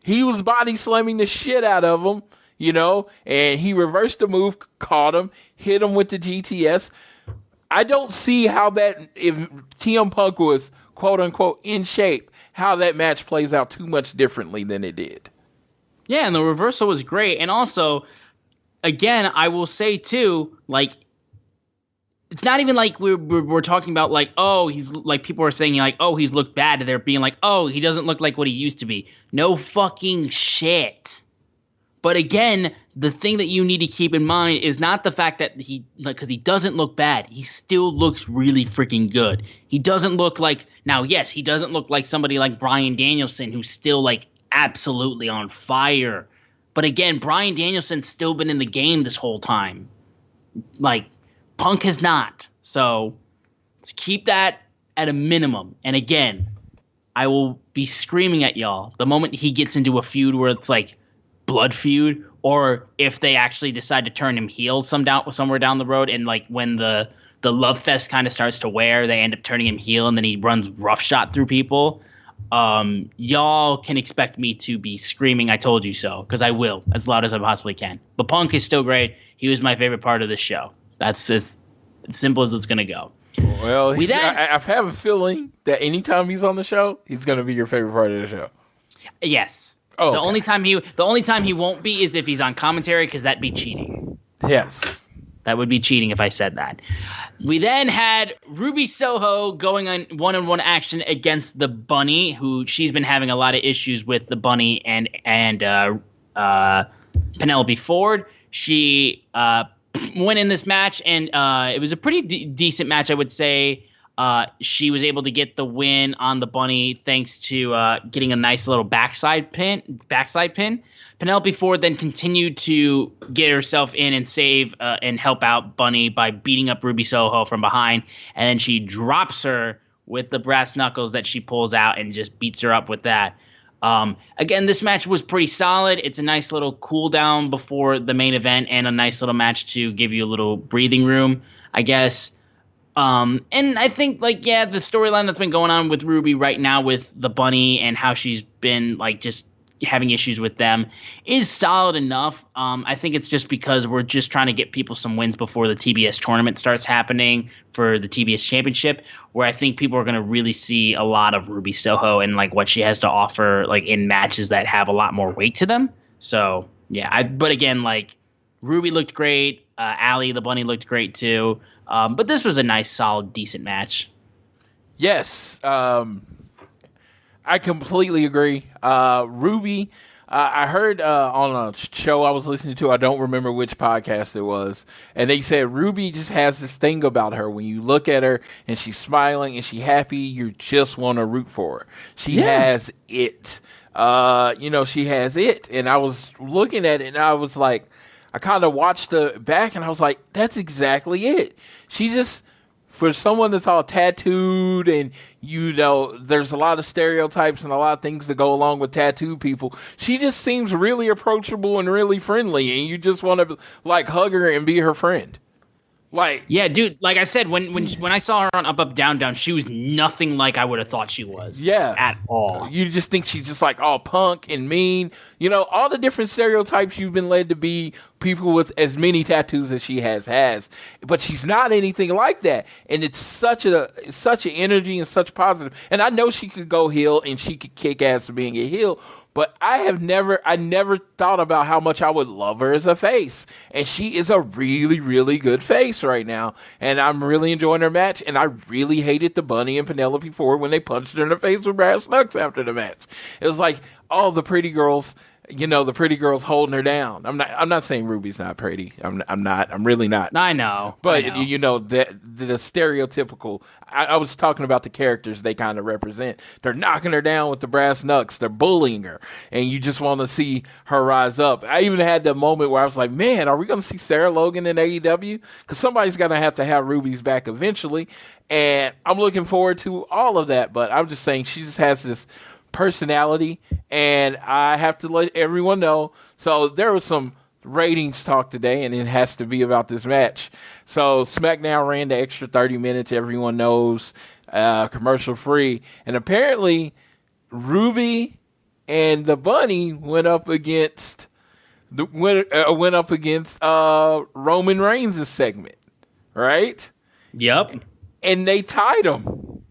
He was body slamming the shit out of him, and he reversed the move, caught him, hit him with the GTS. I don't see how that, if CM Punk was quote unquote in shape, how that match plays out too much differently than it did. Yeah, and the reversal was great. And also, again, I will say too, like, it's not even like we're talking about like, oh, he's like, people are saying like, oh, he's looked bad. They're being like, oh, he doesn't look like what he used to be. No fucking shit. But again, the thing that you need to keep in mind is not the fact that he, like, because he doesn't look bad. He still looks really freaking good. He doesn't look like, now, yes, he doesn't look like somebody like Bryan Danielson, who's still like absolutely on fire. But again, Bryan Danielson's still been in the game this whole time. Like, Punk has not. So let's keep that at a minimum. And again, I will be screaming at y'all the moment he gets into a feud where it's like blood feud, or if they actually decide to turn him heel somewhere down the road, and like when the love fest kind of starts to wear, they end up turning him heel, and then he runs roughshod through people. Y'all can expect me to be screaming, "I told you so," because I will, as loud as I possibly can. But Punk is still great. He was my favorite part of this show. That's as simple as it's gonna go. Well, I have a feeling that anytime he's on the show, he's gonna be your favorite part of the show. Yes. Oh, the only time he won't be is if he's on commentary, because that'd be cheating. Yes. That would be cheating if I said that. We then had Ruby Soho going on one-on-one action against the Bunny, who she's been having a lot of issues with the Bunny and Penelope Ford. She went in this match, and it was a pretty decent match, I would say. She was able to get the win on the Bunny thanks to getting a nice little backside pin. Penelope Ford then continued to get herself in and save and help out Bunny by beating up Ruby Soho from behind, and then she drops her with the brass knuckles that she pulls out and just beats her up with that. Again, this match was pretty solid. It's a nice little cool down before the main event, and a nice little match to give you a little breathing room, I guess. And I think, like, yeah, the storyline that's been going on with Ruby right now with the Bunny and how she's been, like, just having issues with them is solid enough. I think it's just because we're just trying to get people some wins before the TBS tournament starts happening for the TBS championship, where I think people are going to really see a lot of Ruby Soho and, like, what she has to offer, like, in matches that have a lot more weight to them. So, yeah, but again, like, Ruby looked great. Allie, the Bunny, looked great, too. But this was a nice, solid, decent match. Yes, I completely agree. Ruby, I heard on a show I was listening to, I don't remember which podcast it was, and they said Ruby just has this thing about her. When you look at her and she's smiling and she's happy, you just want to root for her. She has it. She has it. And I was looking at it and I was like, I kind of watched the back and I was like, that's exactly it. She just, for someone that's all tattooed and, there's a lot of stereotypes and a lot of things that go along with tattooed people, she just seems really approachable and really friendly, and you just want to, like, hug her and be her friend. Like, yeah, dude, like I said, when I saw her on Up Up Down Down, she was nothing like I would have thought she was. Yeah. At all. You just think she's just like all punk and mean. All the different stereotypes you've been led to be, people with as many tattoos as she has. But she's not anything like that. And it's such an energy and such positive. And I know she could go heel and she could kick ass for being a heel. But I never thought about how much I would love her as a face. And she is a really, really good face right now. And I'm really enjoying her match. And I really hated the Bunny and Penelope Ford when they punched her in the face with brass knucks after the match. It was like, all the pretty girls, the pretty girls holding her down. I'm not saying Ruby's not pretty. I'm not. I'm really not. I know. But, the stereotypical, I was talking about the characters they kind of represent. They're knocking her down with the brass knucks. They're bullying her. And you just want to see her rise up. I even had the moment where I was like, man, are we going to see Sarah Logan in AEW? Because somebody's going to have Ruby's back eventually. And I'm looking forward to all of that. But I'm just saying she just has this personality, and I have to let everyone know. So there was some ratings talk today, and it has to be about this match. So SmackDown ran the extra 30 minutes, everyone knows, commercial free, and apparently Ruby and the Bunny went up against Roman Reigns' segment, right? Yep. And they tied them.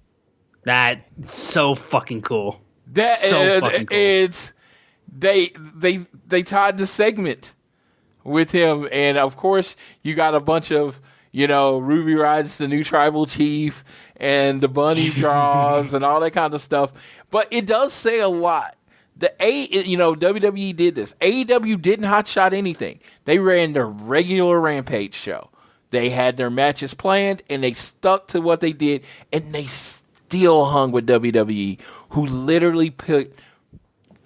That's so fucking cool. It's they tied the segment with him, and of course you got a bunch of Ruby Riot's the new tribal chief and the bunny draws and all that kind of stuff. But it does say a lot. WWE did this. AEW didn't hotshot anything. They ran their regular Rampage show. They had their matches planned, and they stuck to what they did, and they still hung with WWE, who literally put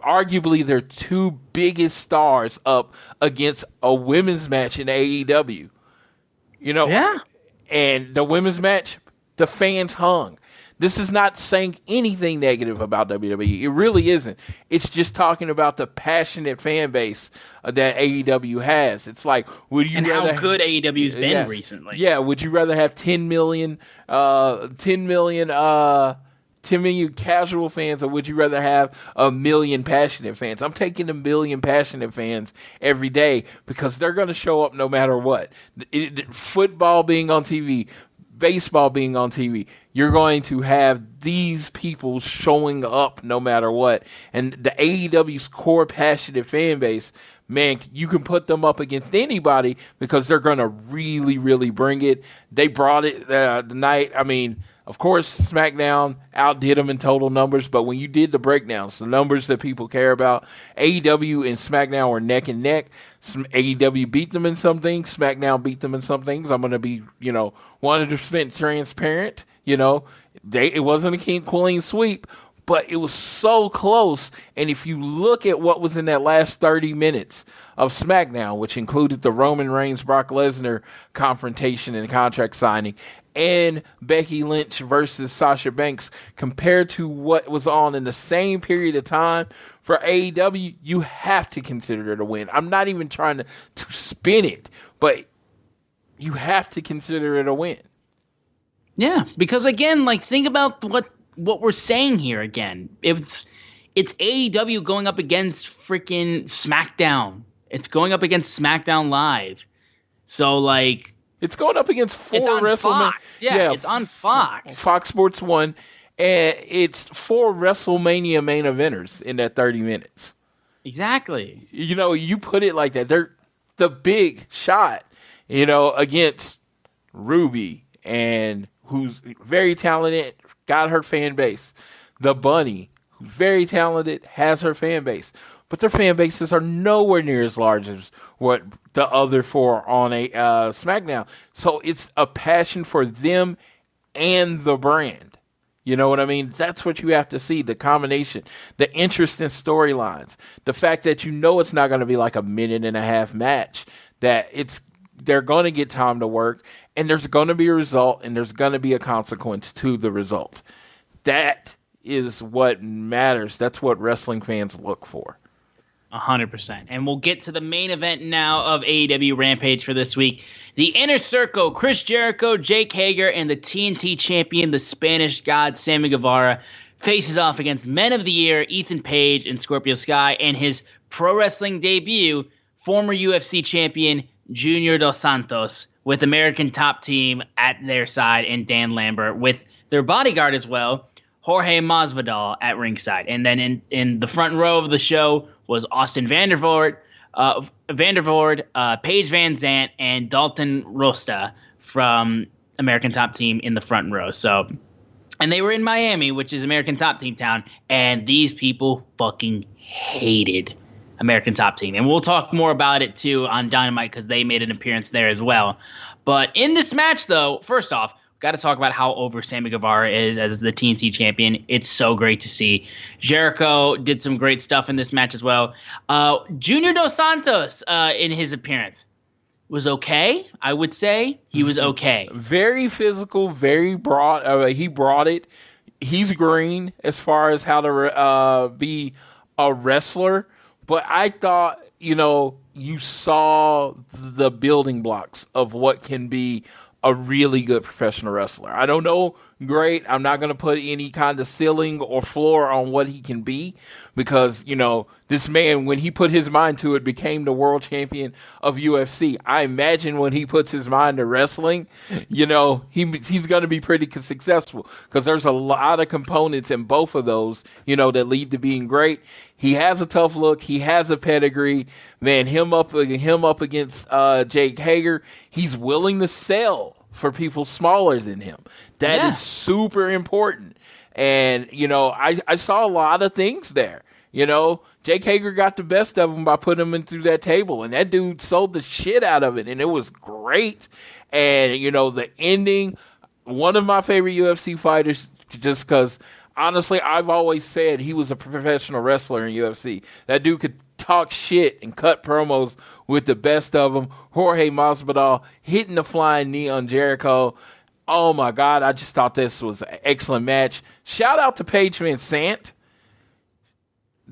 arguably their two biggest stars up against a women's match in AEW. Yeah. And the women's match, the fans hung. This is not saying anything negative about WWE. It really isn't. It's just talking about the passionate fan base that AEW has. It's like, would you and rather how good AEW's been recently? Yeah, would you rather have 10 million casual fans, or would you rather have 1 million passionate fans? I'm taking 1 million passionate fans every day because they're going to show up no matter what. Football being on TV, baseball being on TV, you're going to have these people showing up no matter what. And the AEW's core passionate fan base, man, you can put them up against anybody because they're going to really, really bring it. They brought it tonight. I mean, of course, SmackDown outdid them in total numbers, but when you did the breakdowns, the numbers that people care about, AEW and SmackDown were neck and neck. AEW beat them in some things. SmackDown beat them in some things. I'm going to be, 100% transparent. It wasn't a clean sweep, but it was so close. And if you look at what was in that last 30 minutes of SmackDown, which included the Roman Reigns, Brock Lesnar confrontation and contract signing, and Becky Lynch versus Sasha Banks, compared to what was on in the same period of time for AEW, you have to consider it a win. I'm not even trying to spin it, but you have to consider it a win. Yeah, because again, think about what we're saying here again. It's AEW going up against freaking SmackDown. It's going up against SmackDown Live. So it's going up against four WrestleMania. Yeah, it's on Fox. Fox Sports 1. And it's 4 WrestleMania main eventers in that 30 minutes. Exactly. You put it like that. They're the big shot, against Ruby, and who's very talented, got her fan base. The Bunny, who's very talented, has her fan base. But their fan bases are nowhere near as large as what the other 4 on a SmackDown. So it's a passion for them and the brand. You know what I mean? That's what you have to see, the combination, the interest in storylines, the fact that it's not going to be like a 1.5-minute match, that they're going to get time to work, and there's going to be a result, and there's going to be a consequence to the result. That is what matters. That's what wrestling fans look for. 100%. And we'll get to the main event now of AEW Rampage for this week. The Inner Circle, Chris Jericho, Jake Hager, and the TNT champion, the Spanish God, Sammy Guevara, faces off against Men of the Year, Ethan Page and Scorpio Sky, and his pro wrestling debut, former UFC champion, Junior Dos Santos, with American Top Team at their side, and Dan Lambert with their bodyguard as well, Jorge Masvidal at ringside. And then in the front row of the show was Austin Vandervoort, Paige Van Zant, and Dalton Rosta from American Top Team in the front row. So, and they were in Miami, which is American Top Team town, and these people fucking hated American Top Team. And we'll talk more about it too on Dynamite because they made an appearance there as well. But in this match, though, first off, got to talk about how over Sammy Guevara is as the TNT champion. It's so great to see. Jericho did some great stuff in this match as well. Junior Dos Santos in his appearance was okay, I would say. He was okay. Very physical, very broad. He brought it. He's green as far as how to be a wrestler. But I thought, you saw the building blocks of what can be a really good professional wrestler. I don't know great. I'm not going to put any kind of ceiling or floor on what he can be because, this man, when he put his mind to it, became the world champion of UFC. I imagine when he puts his mind to wrestling, he's going to be pretty successful because there's a lot of components in both of those, that lead to being great. He has a tough look. He has a pedigree. Man, him up against Jake Hager. He's willing to sell for people smaller than him. That is super important. And, I saw a lot of things there. Jake Hager got the best of him by putting him in through that table, and that dude sold the shit out of it, and it was great. And, the ending, one of my favorite UFC fighters, just because, honestly, I've always said he was a professional wrestler in UFC. That dude could talk shit and cut promos with the best of them. Jorge Masvidal hitting the flying knee on Jericho. Oh, my God, I just thought this was an excellent match. Shout out to Paige Van Sant.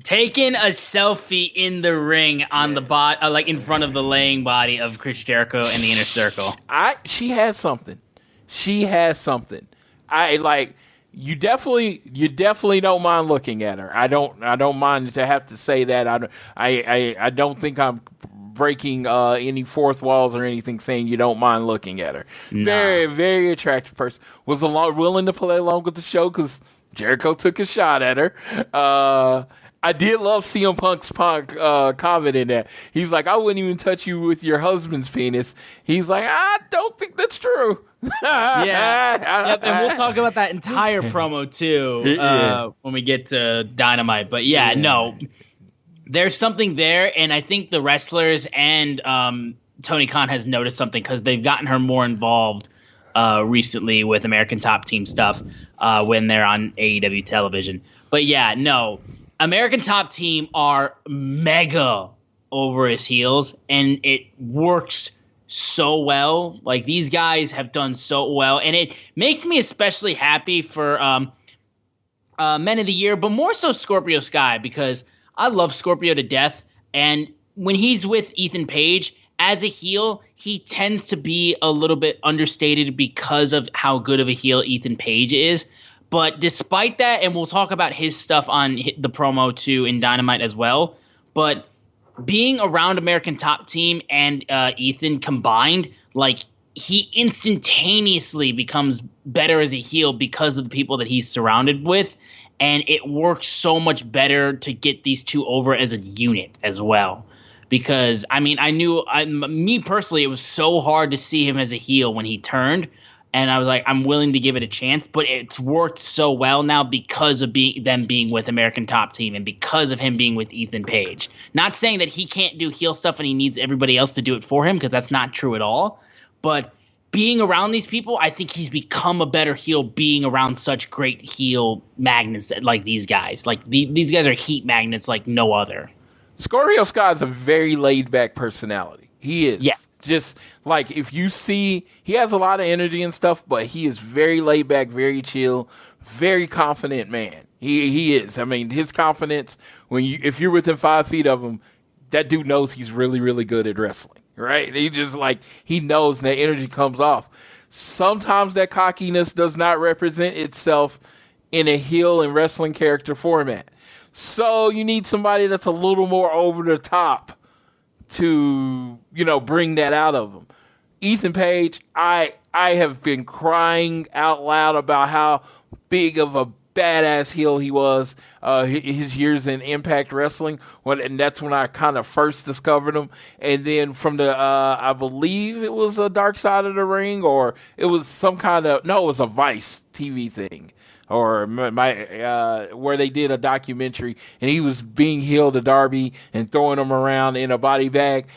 Taking a selfie in the ring on the in front of the laying body of Chris Jericho in the inner circle. She has something. You definitely don't mind looking at her. I don't mind to have to say that. I don't think I'm breaking any fourth walls or anything saying you don't mind looking at her. Nah. Very, very attractive person. Was willing to play along with the show because Jericho took a shot at her. I did love CM Punk's comment in that. He's like, I wouldn't even touch you with your husband's penis. He's like, I don't think that's true. Yep, and we'll talk about that entire promo too when we get to Dynamite. But no, there's something there, and I think the wrestlers and Tony Khan has noticed something because they've gotten her more involved recently with American Top Team stuff when they're on AEW television. But American Top Team are mega over his heels, and it works so well. Like, these guys have done so well, and it makes me especially happy for Men of the Year, but more so Scorpio Sky, because I love Scorpio to death, and when he's with Ethan Page, as a heel, he tends to be a little bit understated because of how good of a heel Ethan Page is. But despite that, and we'll talk about his stuff on the promo too in Dynamite as well, but being around American Top Team and Ethan combined, he instantaneously becomes better as a heel because of the people that he's surrounded with, and it works so much better to get these two over as a unit as well. Because, me personally, it was so hard to see him as a heel when he turned. And I was like, I'm willing to give it a chance, but it's worked so well now because of them being with American Top Team and because of him being with Ethan Page. Not saying that he can't do heel stuff and he needs everybody else to do it for him, because that's not true at all. But being around these people, I think he's become a better heel being around such great heel magnets like these guys. Like, these guys are heat magnets like no other. Scorpio Sky is a very laid-back personality. He is. Yes. Just like, if you see, he has a lot of energy and stuff, but he is very laid back, very chill, very confident man. He is. His confidence, if you're within 5 feet of him, that dude knows he's really, really good at wrestling, right? He knows that energy comes off. Sometimes that cockiness does not represent itself in a heel and wrestling character format. So you need somebody that's a little more over the top to, bring that out of him. Ethan Page, I have been crying out loud about how big of a badass heel he was his years in Impact Wrestling, and that's when I kind of first discovered him. And then from the, I believe it was a Dark Side of the Ring, or it was it was a Vice TV thing. Or where they did a documentary, and he was being heeled to Darby and throwing him around in a body bag.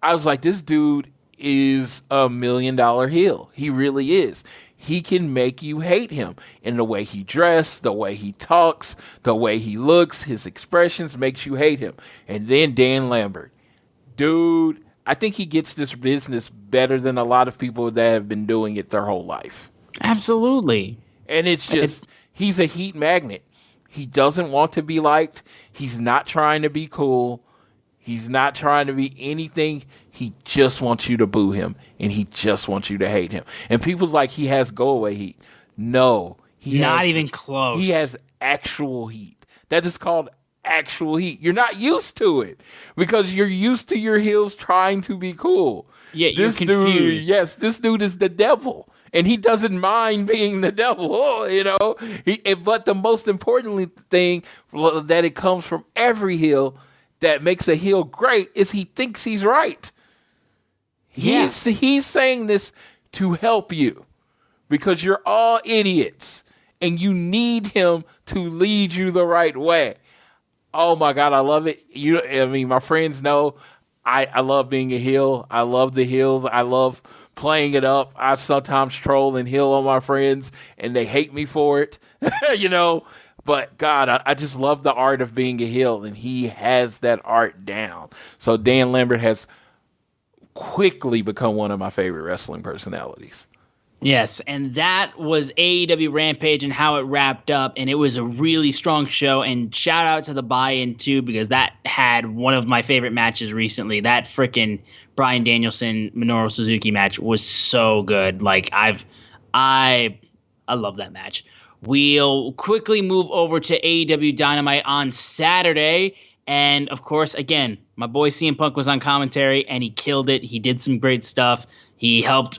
I was like, this dude is $1 million heel. He really is. He can make you hate him in the way he dressed, the way he talks, the way he looks, his expressions makes you hate him. And then Dan Lambert. Dude, I think he gets this business better than a lot of people that have been doing it their whole life. Absolutely. And it's just, he's a heat magnet. He doesn't want to be liked. He's not trying to be cool. He's not trying to be anything. He just wants you to boo him, and he just wants you to hate him. And people's like, he has go-away heat. No. Not even close. He has actual heat. That is called actual heat. You're not used to it because you're used to your heels trying to be cool. Yeah, you're confused. This dude is the devil. And he doesn't mind being the devil, But the most important thing that it comes from every heel that makes a heel great is he thinks he's right. He's saying this to help you because you're all idiots and you need him to lead you the right way. Oh my God, I love it. My friends know I love being a heel. I love the heels. I love playing it up. I sometimes troll and heel on my friends and they hate me for it, But God, I just love the art of being a heel, and he has that art down. So Dan Lambert has quickly become one of my favorite wrestling personalities. Yes, and that was AEW Rampage and how it wrapped up, and it was a really strong show, and shout out to the buy-in too, because that had one of my favorite matches recently. That freaking Bryan Danielson Minoru Suzuki match was so good. Like I love that match. We'll quickly move over to AEW Dynamite on Saturday, and of course, again, my boy CM Punk was on commentary, and he killed it. He did some great stuff. He helped.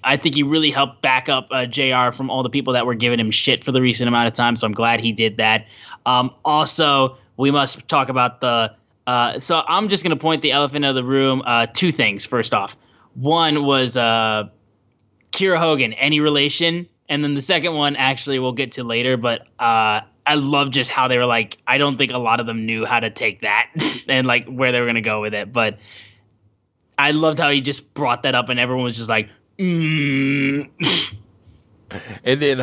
I think he really helped back up JR from all the people that were giving him shit for the recent amount of time, so I'm glad he did that. Also, we must talk about so I'm just going to point the elephant of the room. Two things, first off. One was Kiera Hogan, any relation? And then the second one, actually, we'll get to later, but I love just how they were like, I don't think a lot of them knew how to take that and like where they were going to go with it, but I loved how he just brought that up and everyone was just like, And then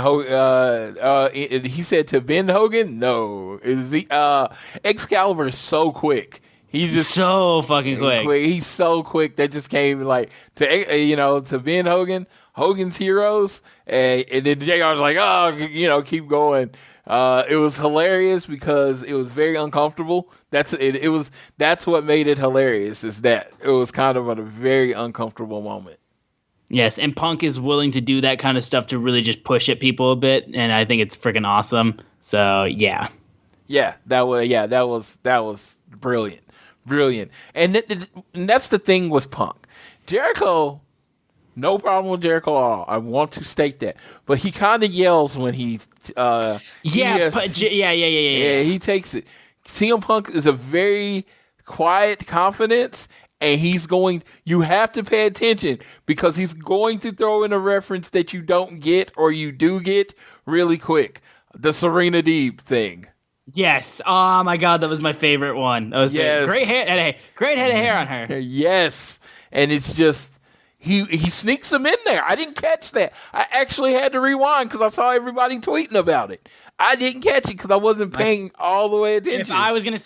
he said to Ben Hogan, "No, is the Excalibur is so quick. He's just so fucking quick. He's so quick that just came like to Ben Hogan, Hogan's Heroes, and then JR was like, oh, keep going. It was hilarious because it was very uncomfortable. That's what made it hilarious. Is that it was kind of a very uncomfortable moment. Yes, and Punk is willing to do that kind of stuff to really just push at people a bit, and I think it's freaking awesome. So yeah, that was brilliant, and that's the thing with Punk, Jericho. No problem with Jericho at all. I want to state that, but he kind of yells when he he takes it. CM Punk is a very quiet confidence. And you have to pay attention because he's going to throw in a reference that you don't get or you do get really quick. The Serena Deeb thing. Yes. Oh my God, that was my favorite one. That was great hair. Great head of hair on her. Yes. And it's just, he sneaks him in there. I didn't catch that. I actually had to rewind because I saw everybody tweeting about it. I didn't catch it because I wasn't paying all the way attention. If I was going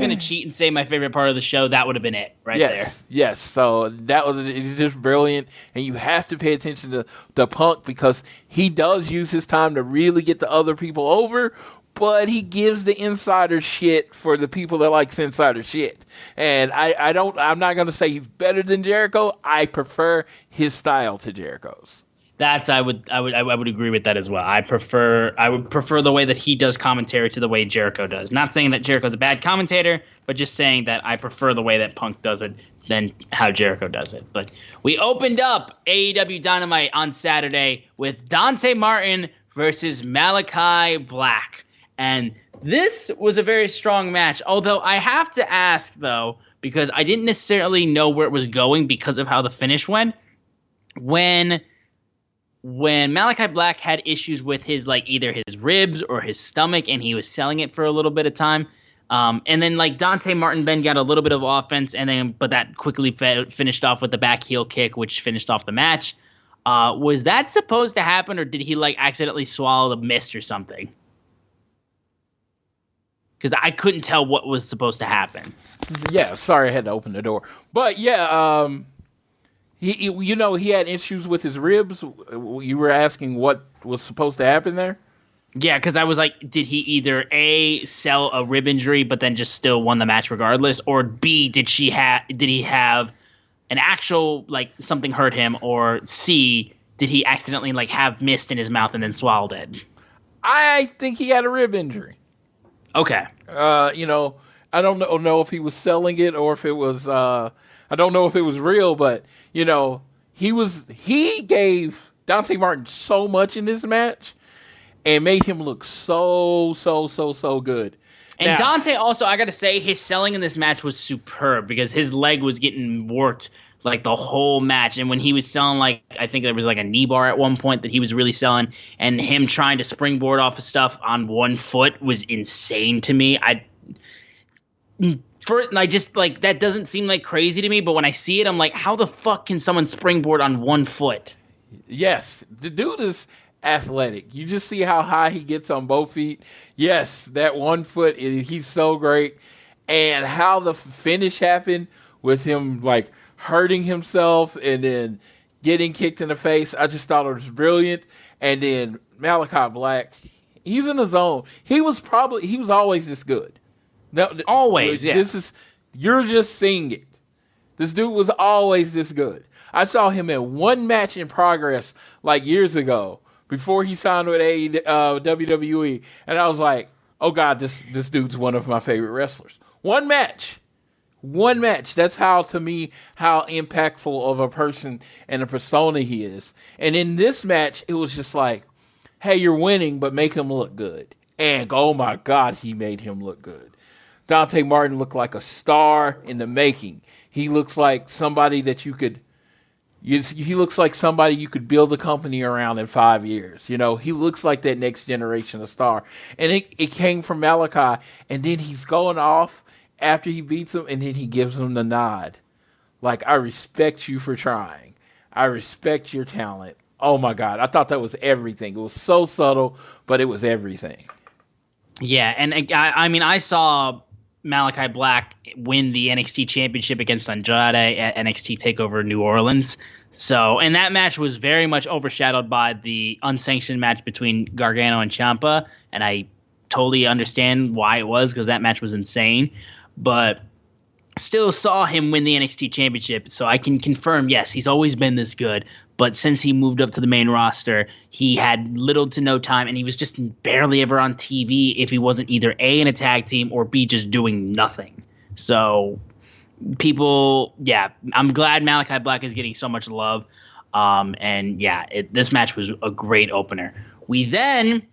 to cheat and say my favorite part of the show, that would have been it there. Yes. So it's just brilliant. And you have to pay attention to Punk because he does use his time to really get the other people over, but he gives the insider shit for the people that likes insider shit. And I'm not going to say he's better than Jericho. I prefer his style to Jericho's. I would agree with that as well. I would prefer the way that he does commentary to the way Jericho does. Not saying that Jericho's a bad commentator, but just saying that I prefer the way that Punk does it than how Jericho does it. But we opened up AEW Dynamite on Saturday with Dante Martin versus Malachi Black. And this was a very strong match. Although I have to ask, though, because I didn't necessarily know where it was going because of how the finish went. When Malachi Black had issues with his either his ribs or his stomach, and he was selling it for a little bit of time, and then Dante Martin then got a little bit of offense, but that quickly finished off with the back heel kick, which finished off the match. Was that supposed to happen, or did he accidentally swallow the mist or something? Because I couldn't tell what was supposed to happen. Yeah, sorry, I had to open the door, but yeah. He had issues with his ribs. You were asking what was supposed to happen there? Yeah, because I was like, did he either A, sell a rib injury but then just still won the match regardless, or B, did he have an actual something hurt him, or C, did he accidentally have mist in his mouth and then swallowed it? I think he had a rib injury. Okay. I don't know if he was selling it or if it was. I don't know if it was real, but he gave Dante Martin so much in this match and made him look so good. And now, Dante also, I got to say, his selling in this match was superb because his leg was getting worked like the whole match. And when he was selling, like, I think there was like a knee bar at one point that he was really selling, and him trying to springboard off of stuff on one foot was insane to me. I just like, that doesn't seem like crazy to me, but when I see it, I'm like, how the fuck can someone springboard on one foot? Yes, the dude is athletic. You just see how high he gets on both feet. Yes, that 1 foot, he's so great. And how the finish happened with him like hurting himself and then getting kicked in the face, I just thought it was brilliant. And then Malachi Black, he's in the zone. He was always this good. Now, always, yeah. You're just seeing it. This dude was always this good. I saw him in one match in progress like years ago before he signed with WWE, and I was like, oh God, this dude's one of my favorite wrestlers. One match. That's how impactful of a person and a persona he is. And in this match, it was just like, hey, you're winning, but make him look good. And oh my God, he made him look good. Dante Martin looked like a star in the making. He looks like somebody that you could build a company around in 5 years. You know, he looks like that next generation of star. And it came from Malachi, and then he's going off after he beats him, and then he gives him the nod. Like, I respect you for trying. I respect your talent. Oh my God, I thought that was everything. It was so subtle, but it was everything. Yeah, and I mean, I saw Malachi Black win the NXT Championship against Andrade at NXT TakeOver New Orleans. So, and that match was very much overshadowed by the unsanctioned match between Gargano and Ciampa, and I totally understand why it was, because that match was insane. But still saw him win the NXT Championship, so I can confirm, yes, he's always been this good. But since he moved up to the main roster, he had little to no time, and he was just barely ever on TV if he wasn't either A, in a tag team, or B, just doing nothing. So I'm glad Malachi Black is getting so much love. This match was a great opener. We then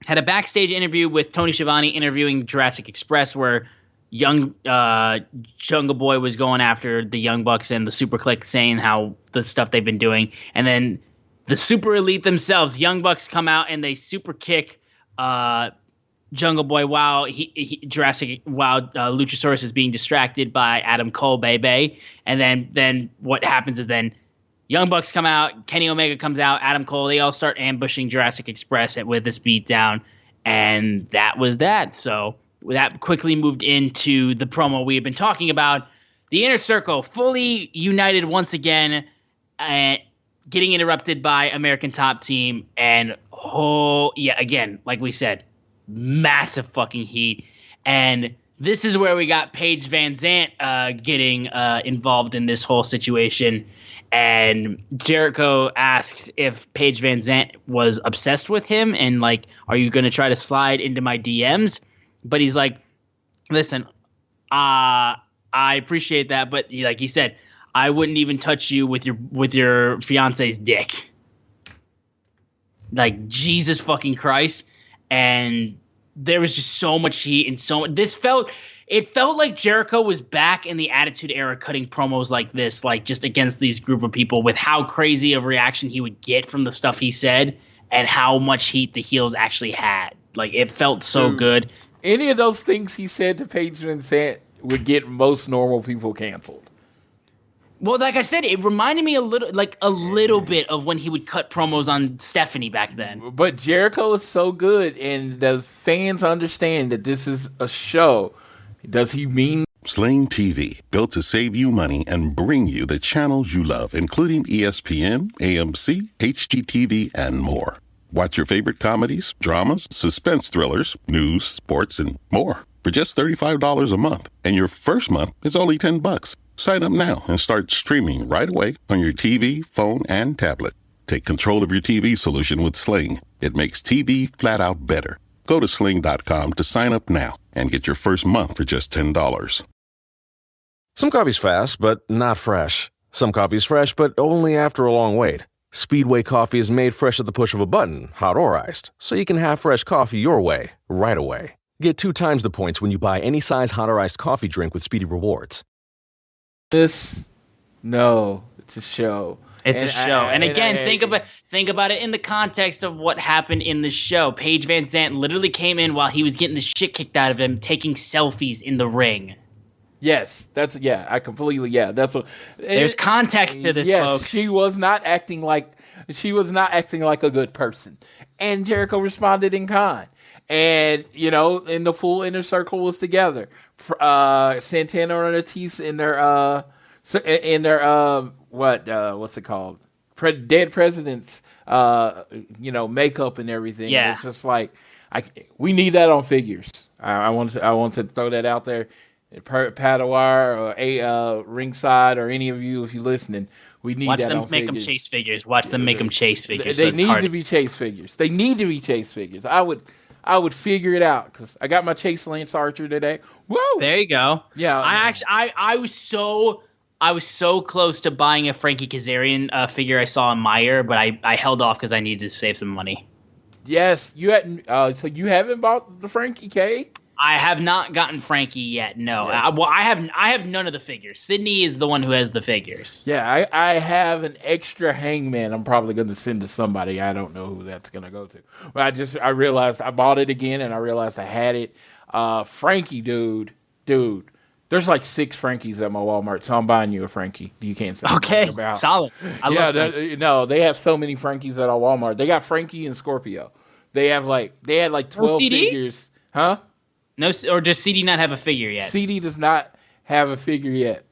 had a backstage interview with Tony Schiavone interviewing Jurassic Express, where young Jungle Boy was going after the Young Bucks and the Super Click, saying how the stuff they've been doing. And then the Super Elite themselves, Young Bucks, come out and they super kick Jungle Boy while Luchasaurus is being distracted by Adam Cole, baby. And then what happens is then Young Bucks come out, Kenny Omega comes out, Adam Cole, they all start ambushing Jurassic Express with this beatdown. And that was that. So that quickly moved into the promo we have been talking about. The Inner Circle fully united once again, getting interrupted by American Top Team. And, again, like we said, massive fucking heat. And this is where we got Paige Van Zant getting involved in this whole situation. And Jericho asks if Paige Van Zant was obsessed with him and, like, are you going to try to slide into my DMs? But he's like, listen, I appreciate that, but like he said, I wouldn't even touch you with your fiance's dick. Like, Jesus fucking Christ. And there was just so much heat and it felt like Jericho was back in the Attitude Era, cutting promos like this, like just against these group of people, with how crazy of reaction he would get from the stuff he said and how much heat the heels actually had. Like, it felt so good. Any of those things he said to Paige Van Zant would get most normal people canceled. Well, like I said, it reminded me a little bit of when he would cut promos on Stephanie back then. But Jericho is so good, and the fans understand that this is a show. Does he mean? Sling TV, built to save you money and bring you the channels you love, including ESPN, AMC, HGTV, and more. Watch your favorite comedies, dramas, suspense thrillers, news, sports, and more for just $35 a month. And your first month is only $10. Sign up now and start streaming right away on your TV, phone, and tablet. Take control of your TV solution with Sling. It makes TV flat out better. Go to sling.com to sign up now and get your first month for just $10. Some coffee's fast, but not fresh. Some coffee's fresh, but only after a long wait. Speedway coffee is made fresh at the push of a button, hot or iced, so you can have fresh coffee your way, right away. Get 2 times the points when you buy any size hot or iced coffee drink with Speedy Rewards. This No, it's a show. It's a show. And again, think about it in the context of what happened in the show. Paige Van Zandt literally came in while he was getting the shit kicked out of him, taking selfies in the ring. Yes, that's what. There's context to this, folks. She was not acting like a good person, and Jericho responded in kind. And and the full inner circle was together. Santana and Ortiz in their what's it called? Dead presidents, makeup and everything. Yeah. It's just like we need that on figures. I want to throw that out there. Padawar or Ringside or any of you if you're listening, we need that on figures. Watch them make them chase figures. Watch them make them chase figures. They need to be chase figures. They need to be chase figures. I would figure it out because I got my Chase Lance Archer today. Woo! There you go. Yeah. I was so close to buying a Frankie Kazarian figure I saw in Meyer, but I held off because I needed to save some money. Yes, you hadn't. So you haven't bought the Frankie K? I have not gotten Frankie yet. No, yes. I have none of the figures. Sydney is the one who has the figures. Yeah, I have an extra Hangman. I'm probably going to send to somebody. I don't know who that's going to go to. But I realized I bought it again, and I realized I had it. Frankie, dude. There's like 6 Frankies at my Walmart, so I'm buying you a Frankie. You can't say okay, about. Solid. I love no, they have so many Frankies at our Walmart. They got Frankie and Scorpio. They had like 12 figures, huh? No, or does CD not have a figure yet? CD does not have a figure yet.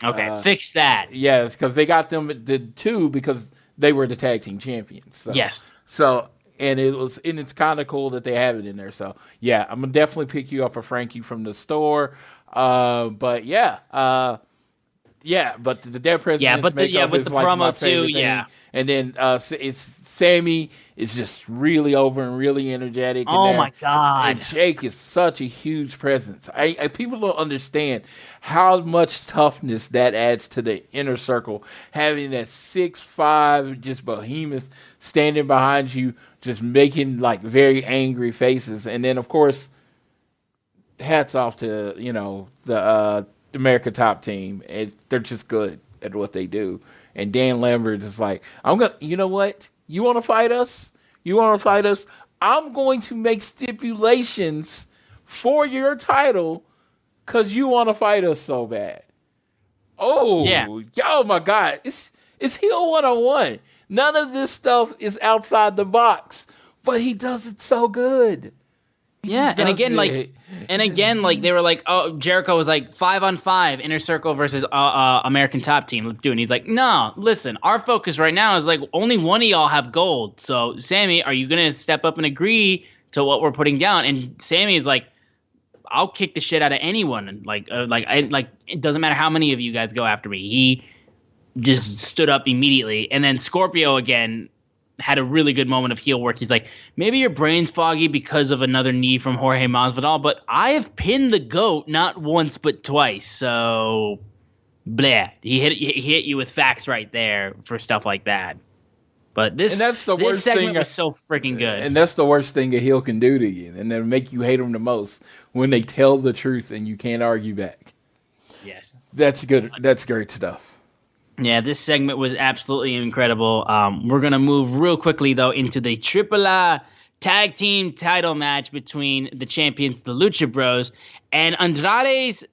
Okay, fix that. Yes, because they got them the 2 because they were the tag team champions. So. Yes. So it's kind of cool that they have it in there. So yeah, I'm gonna definitely pick you up a Frankie from the store. But the Dead President's makeup is the like promo my favorite too. thing. Yeah, and then Sammy is just really over and really energetic. Oh my God! And Jake is such a huge presence. People don't understand how much toughness that adds to the inner circle. Having that 6'5" just behemoth standing behind you, just making like very angry faces, and then of course, hats off to the America Top Team. They're just good at what they do. And Dan Lambert is like, you know what? You want to fight us? I'm going to make stipulations for your title because you want to fight us so bad. Oh, yeah. Oh my God. It's heel 101. None of this stuff is outside the box, but he does it so good. And again, they were like, oh, Jericho was like 5-on-5 Inner Circle versus American Top Team. Let's do it. And he's like, no, listen, our focus right now is like only one of y'all have gold. So Sammy, are you gonna step up and agree to what we're putting down? And Sammy is like, I'll kick the shit out of anyone. And it doesn't matter how many of you guys go after me. He just stood up immediately. And then Scorpio again had a really good moment of heel work. He's like, maybe your brain's foggy because of another knee from Jorge Masvidal, but I have pinned the GOAT not once but twice. So, blah. He hit you with facts right there for stuff like that. But this segment was so freaking good. And that's the worst thing a heel can do to you, and then make you hate them the most when they tell the truth and you can't argue back. Yes, that's good. That's great stuff. Yeah, this segment was absolutely incredible. We're going to move real quickly, though, into the AAA tag team title match between the champions, the Lucha Bros, and Andrade's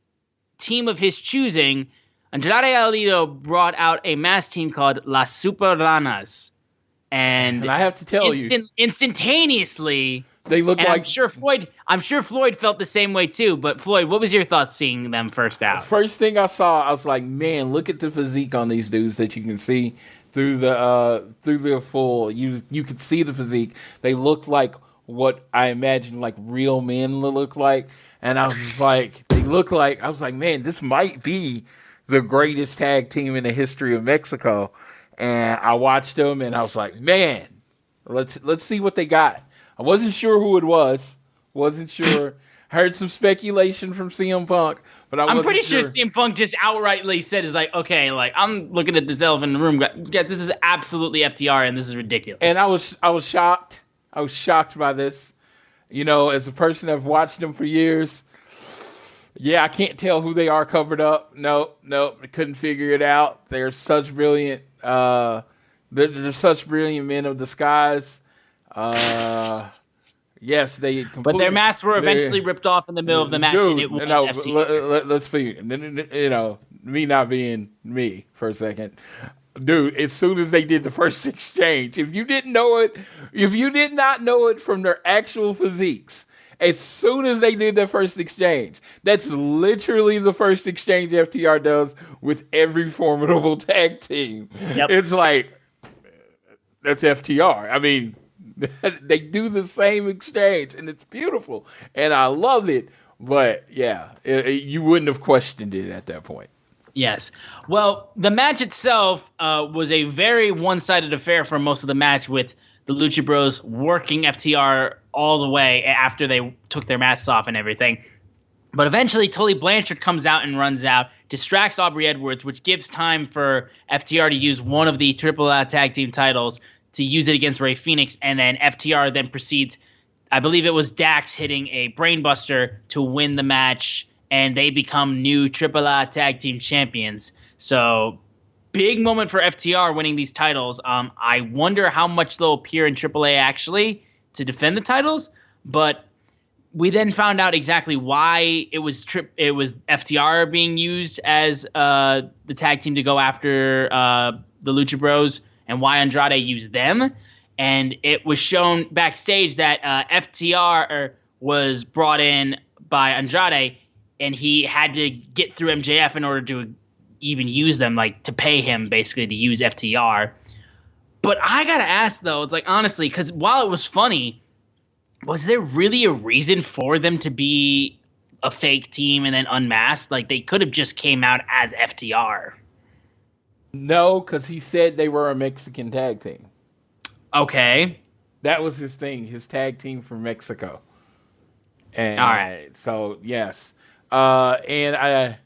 team of his choosing. Andrade Alito brought out a masked team called Las Super Ranas. And I have to tell you, instantaneously, they look like. I'm sure Floyd felt the same way too. But Floyd, what was your thoughts seeing them first out? First thing I saw, I was like, man, look at the physique on these dudes that you can see through the full. You could see the physique. They looked like what I imagine like real men look like, and I was just like, I was like, man, this might be the greatest tag team in the history of Mexico. And I watched them, and I was like, man, let's see what they got. I wasn't sure who it was. Wasn't sure. Heard some speculation from CM Punk, but I'm pretty sure CM Punk just outrightly said, "Is like, okay, like I'm looking at this elephant in the room. Yeah, this is absolutely FTR, and this is ridiculous." And I was shocked. I was shocked by this. As a person that's watched them for years, Yeah, I can't tell who they are covered up. Nope. I couldn't figure it out. They're such brilliant. They're such brilliant men of disguise. Yes, they completely. But their masks were eventually ripped off in the middle of the match, and it was FTR. Let's figure. Me not being me for a second. Dude, as soon as they did the first exchange, if you did not know it from their actual physiques, as soon as they did their first exchange, that's literally the first exchange FTR does with every formidable tag team. Yep. It's like, that's FTR. I mean, they do the same exchange, and it's beautiful, and I love it. But yeah, you wouldn't have questioned it at that point. Yes. Well, the match itself was a very one-sided affair for most of the match, with the Lucha Bros working FTR all the way after they took their masks off and everything. But eventually, Tully Blanchard comes out and runs out, distracts Aubrey Edwards, which gives time for FTR to use one of the AAA tag team titles to use it against Rey Fenix, and then FTR then proceeds, I believe it was Dax hitting a brainbuster to win the match, and they become new AAA tag team champions. So big moment for FTR winning these titles. I wonder how much they'll appear in AAA actually to defend the titles, but we then found out exactly why it was FTR being used as the tag team to go after the Lucha Bros, and why Andrade used them. And it was shown backstage that FTR was brought in by Andrade, and he had to get through MJF in order to even use them, like to pay him basically to use FTR. But I gotta ask though, it's like, honestly, because while it was funny, was there really a reason for them to be a fake team and then unmasked? Like, they could have just came out as FTR. No, because he said they were a Mexican tag team. Okay. That was his thing, his tag team from Mexico. And all right. So, yes. And I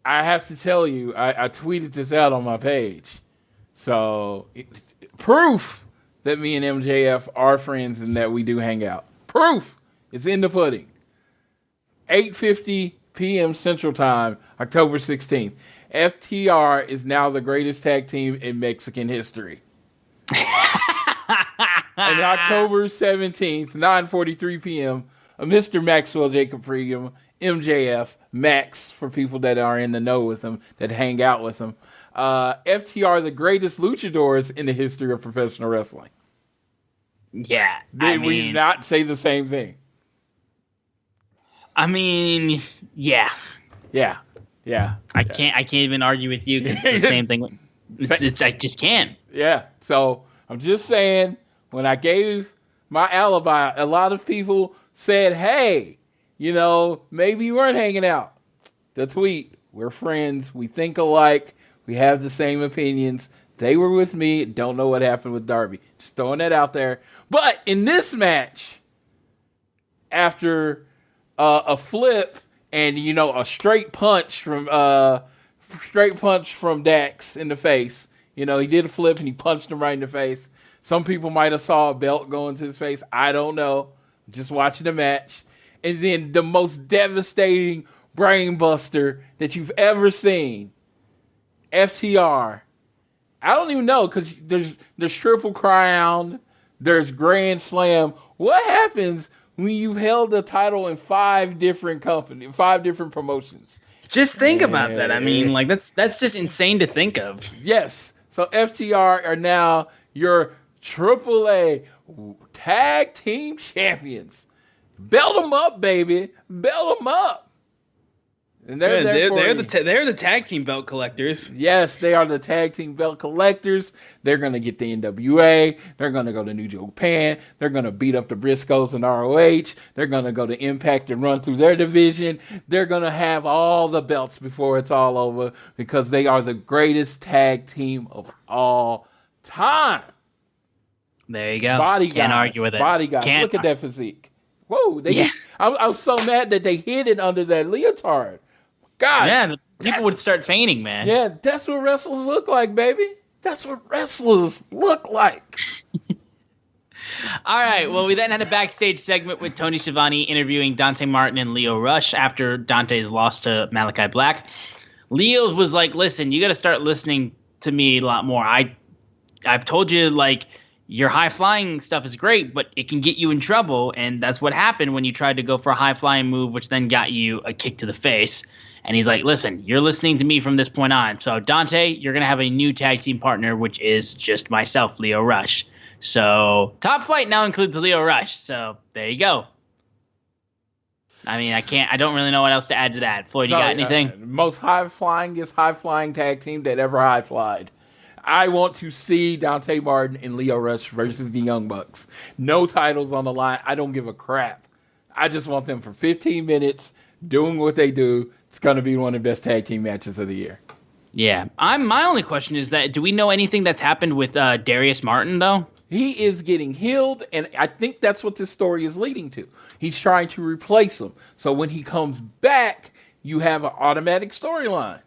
have to tell you, I tweeted this out on my page. So, proof that me and MJF are friends and that we do hang out. Proof! It's in the pudding. 8:50 p.m. Central Time, October 16th. FTR is now the greatest tag team in Mexican history. And October 17th, 9:43 p.m., Mr. Maxwell Jacob Freedom, MJF, Max, for people that are in the know with him, that hang out with him. FTR, the greatest luchadors in the history of professional wrestling. Yeah. Did we not say the same thing? I mean, yeah. Yeah. I can't even argue with you. It's the same thing. I just can't. Yeah. So I'm just saying, when I gave my alibi, a lot of people said, hey, maybe you weren't hanging out. The tweet, we're friends. We think alike. We have the same opinions. They were with me. Don't know what happened with Darby. Just throwing that out there. But in this match, after a flip and, a straight punch from Dax in the face, he did a flip and he punched him right in the face. Some people might have saw a belt go into his face. I don't know. Just watching the match. And then the most devastating brain buster that you've ever seen. FTR. I don't even know, because there's Triple Crown, there's Grand Slam. What happens when you've held the title in 5 different companies, 5 different promotions? Just think about that. I mean, like, that's just insane to think of. Yes. So FTR are now your AAA tag team champions. Belt them up, baby. Belt them up. And they're the tag team belt collectors. Yes, they are the tag team belt collectors. They're going to get the NWA. They're going to go to New Japan. They're going to beat up the Briscoes and ROH. They're going to go to Impact and run through their division. They're going to have all the belts before it's all over, because they are the greatest tag team of all time. There you go. Body Can't guys, argue with it. Body guys. Look at that physique. Whoa. I was so mad that they hid it under that leotard. God. Yeah, people would start fainting, man. Yeah, that's what wrestlers look like, baby. That's what wrestlers look like. All right. Well, we then had a backstage segment with Tony Schiavone interviewing Dante Martin and Lio Rush after Dante's loss to Malachi Black. Lio was like, listen, you got to start listening to me a lot more. I've told you, like, your high-flying stuff is great, but it can get you in trouble, and that's what happened when you tried to go for a high-flying move, which then got you a kick to the face. And he's like, listen, you're listening to me from this point on. So, Dante, you're going to have a new tag team partner, which is just myself, Lio Rush. So, Top Flight now includes Lio Rush. So, there you go. I mean, I don't really know what else to add to that. Floyd, you got anything? Most high-flying tag team that ever high-flyed. I want to see Dante Martin and Lio Rush versus the Young Bucks. No titles on the line. I don't give a crap. I just want them for 15 minutes doing what they do. It's going to be one of the best tag team matches of the year. Yeah. My only question is that, do we know anything that's happened with Darius Martin, though? He is getting healed, and I think that's what this story is leading to. He's trying to replace him. So when he comes back, you have an automatic storyline.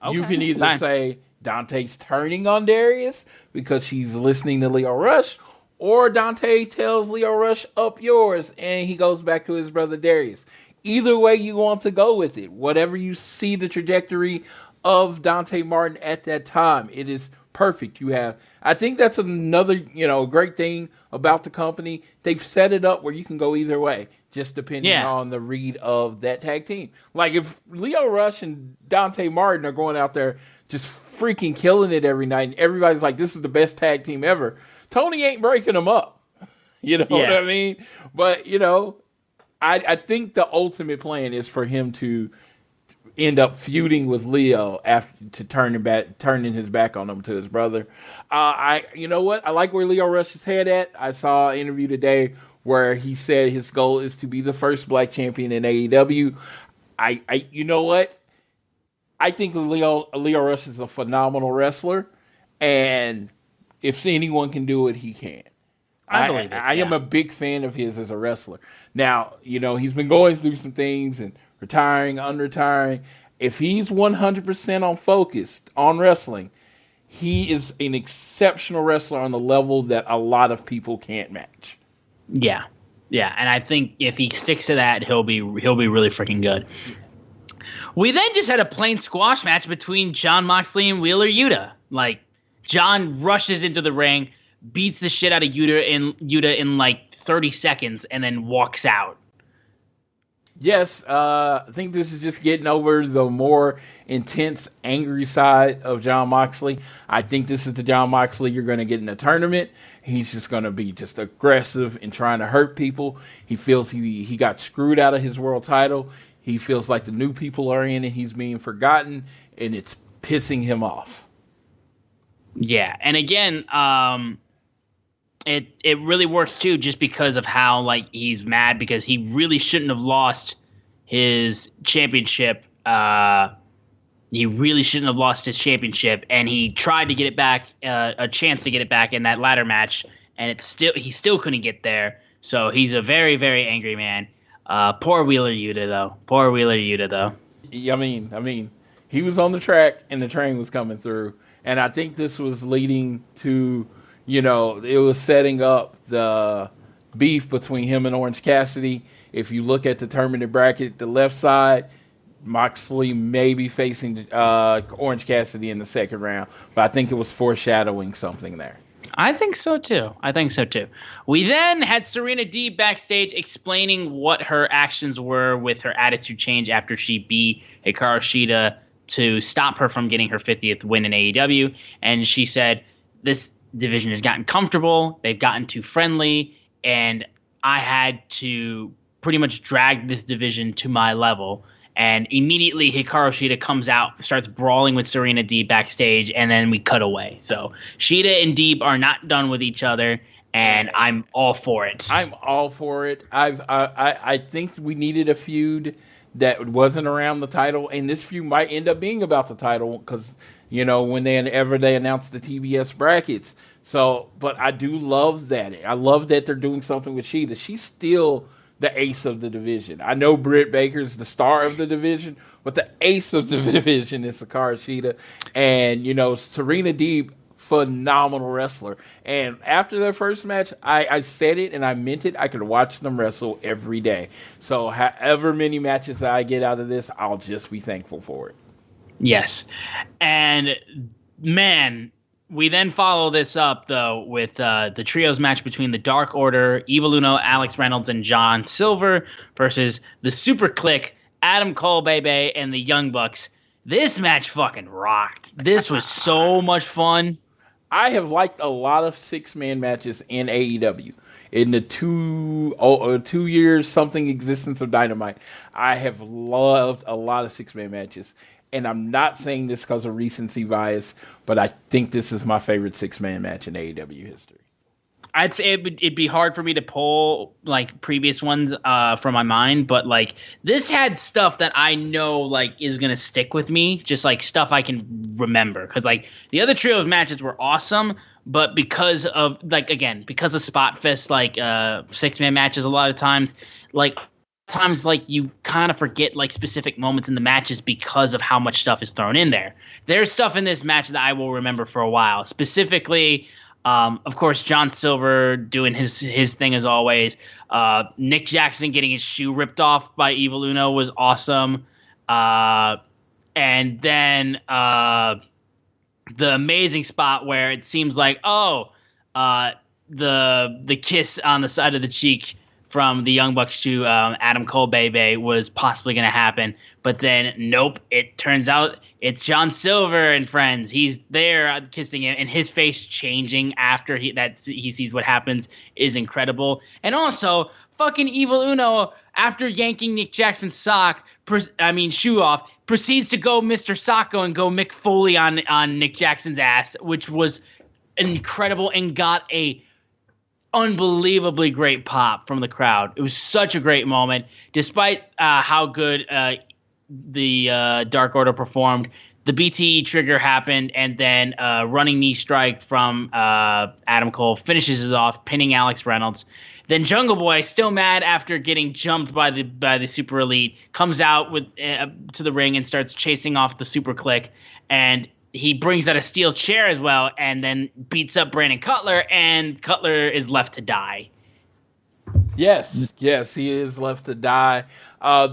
Okay. You can either say Dante's turning on Darius because she's listening to Lio Rush, or Dante tells Lio Rush, up yours, and he goes back to his brother Darius. Either way you want to go with it, whatever you see the trajectory of Dante Martin at that time, it is perfect. I think that's another, great thing about the company. They've set it up where you can go either way, just depending on the read of that tag team. Like if Lio Rush and Dante Martin are going out there just freaking killing it every night, and everybody's like, this is the best tag team ever, Tony ain't breaking them up. You know what I mean? But, I think the ultimate plan is for him to end up feuding with Lio after to turning his back on him to his brother. You know what? I like where Lio Rush is head at. I saw an interview today where he said his goal is to be the first black champion in AEW. You know what? I think Lio Rush is a phenomenal wrestler, and if anyone can do it, he can. I am a big fan of his as a wrestler. Now, he's been going through some things and retiring, unretiring. If he's 100% on focused on wrestling, he is an exceptional wrestler on the level that a lot of people can't match. Yeah. Yeah, and I think if he sticks to that, he'll be really freaking good. We then just had a plain squash match between Jon Moxley and Wheeler Yuta. Like, Jon rushes into the ring, beats the shit out of Yuta in like 30 seconds, and then walks out. Yes, I think this is just getting over the more intense, angry side of Jon Moxley. I think this is the Jon Moxley you're going to get in the tournament. He's just going to be just aggressive and trying to hurt people. He feels he got screwed out of his world title. He feels like the new people are in and he's being forgotten, and it's pissing him off. Yeah, and again, it really works too, just because of how he's mad because he really shouldn't have lost his championship. He really shouldn't have lost his championship, and he tried to get it back, a chance to get it back in that ladder match, and he still couldn't get there. So he's a very, very angry man. Poor Wheeler Yuta though. I mean, he was on the track and the train was coming through, and I think this was leading to, it was setting up the beef between him and Orange Cassidy. If you look at the tournament bracket, the left side, Moxley may be facing Orange Cassidy in the second round, but I think it was foreshadowing something there. I think so too. We then had Serena Deeb backstage explaining what her actions were with her attitude change after she beat Hikaru Shida to stop her from getting her 50th win in AEW. And she said, this division has gotten comfortable, they've gotten too friendly, and I had to pretty much drag this division to my level. And immediately Hikaru Shida comes out, starts brawling with Serena Deeb backstage, and then we cut away. So Shida and Deeb are not done with each other, and I'm all for it. I think we needed a feud that wasn't around the title, and this feud might end up being about the title because, whenever they announce the TBS brackets. So, but I do love that. I love that they're doing something with Shida. She's still the ace of the division. I know Britt Baker's the star of the division, but the ace of the division is Hikaru Shida. And, Serena Deeb phenomenal wrestler. And after their first match, I said it and I meant it. I could watch them wrestle every day. So however many matches that I get out of this, I'll just be thankful for it. Yes. And man, we then follow this up, though, with the trios match between the Dark Order, Evil Uno, Alex Reynolds, and John Silver versus the Super Click, Adam Cole, Bebe, and the Young Bucks. This match fucking rocked. This was so much fun. I have liked a lot of 6-man matches in AEW. In the 2 years something existence of Dynamite, I have loved a lot of 6-man matches. And I'm not saying this because of recency bias, but I think this is my favorite 6-man match in AEW history. I'd say it'd be hard for me to pull like previous ones from my mind, but like this had stuff that I know like is gonna stick with me, just like stuff I can remember. Because like the other trios matches were awesome, but because of Spot Fest, like 6-man matches, a lot of times like you kind of forget like specific moments in the matches because of how much stuff is thrown in there. There's stuff in this match that I will remember for a while, specifically. Of course, John Silver doing his thing as always. Nick Jackson getting his shoe ripped off by Evil Uno was awesome. And then the amazing spot where it seems like, the kiss on the side of the cheek from the Young Bucks to Adam Cole Bebe was possibly going to happen. But then, nope, it turns out it's John Silver and friends. He's there kissing him, and his face changing after he sees what happens is incredible. And also, fucking Evil Uno, after yanking Nick Jackson's shoe off, proceeds to go Mr. Socko and go Mick Foley on Nick Jackson's ass, which was incredible and got a unbelievably great pop from the crowd. It was such a great moment, despite how good the Dark Order performed. The BTE trigger happened, and then running knee strike from Adam Cole finishes it off, pinning Alex Reynolds. Then Jungle Boy, still mad after getting jumped by the Super Elite, comes out with to the ring and starts chasing off the Super Click, and he brings out a steel chair as well, and then beats up Brandon Cutler, and Cutler is left to die. Yes, he is left to die.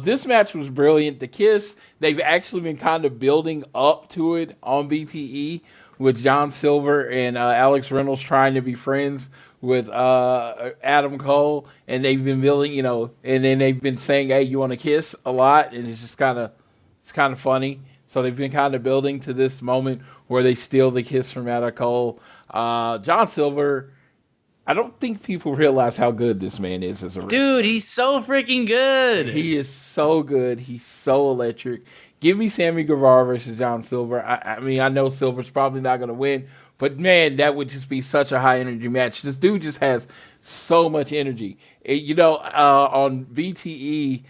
This match was brilliant. The kiss, they've actually been kind of building up to it on BTE with John Silver and Alex Reynolds trying to be friends with Adam Cole, and they've been building, and then they've been saying, "Hey, you want to kiss?" a lot, and it's kind of funny. So they've been kind of building to this moment where they steal the kiss from Adam Cole. John Silver, I don't think people realize how good this man is as a wrestler. Dude, he's so freaking good. He is so good. He's so electric. Give me Sammy Guevara versus John Silver. I mean, I know Silver's probably not going to win, but man, that would just be such a high energy match. This dude just has so much energy. On BTE,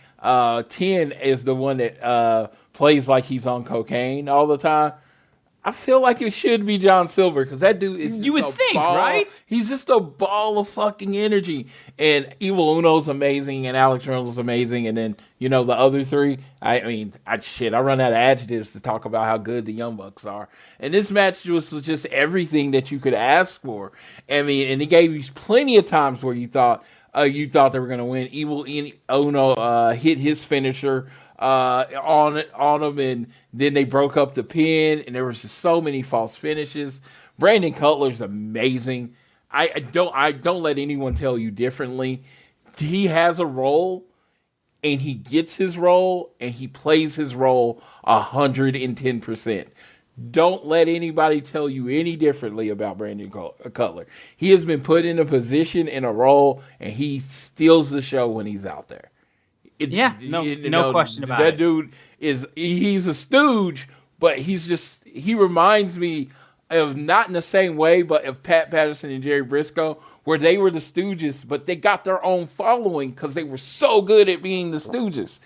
10 is the one that plays like he's on cocaine all the time. I feel like it should be John Silver because that dude is just right? He's just a ball of fucking energy. And Evil Uno's amazing and Alex Reynolds is amazing. And then, the other three, I run out of adjectives to talk about how good the Young Bucks are. And this match was just everything that you could ask for. I mean, and it gave you plenty of times where you thought they were going to win. Evil Uno hit his finisher on him, and then they broke up the pin, and there was just so many false finishes. Brandon Cutler's amazing. I don't let anyone tell you differently. He has a role, and he gets his role, and he plays his role 110%. Don't let anybody tell you any differently about Brandon Cutler. He has been put in a position, in a role, and he steals the show when he's out there. No question about that. That dude he's a stooge, but he reminds me of, not in the same way, but of Pat Patterson and Jerry Briscoe, where they were the Stooges, but they got their own following because they were so good at being the Stooges.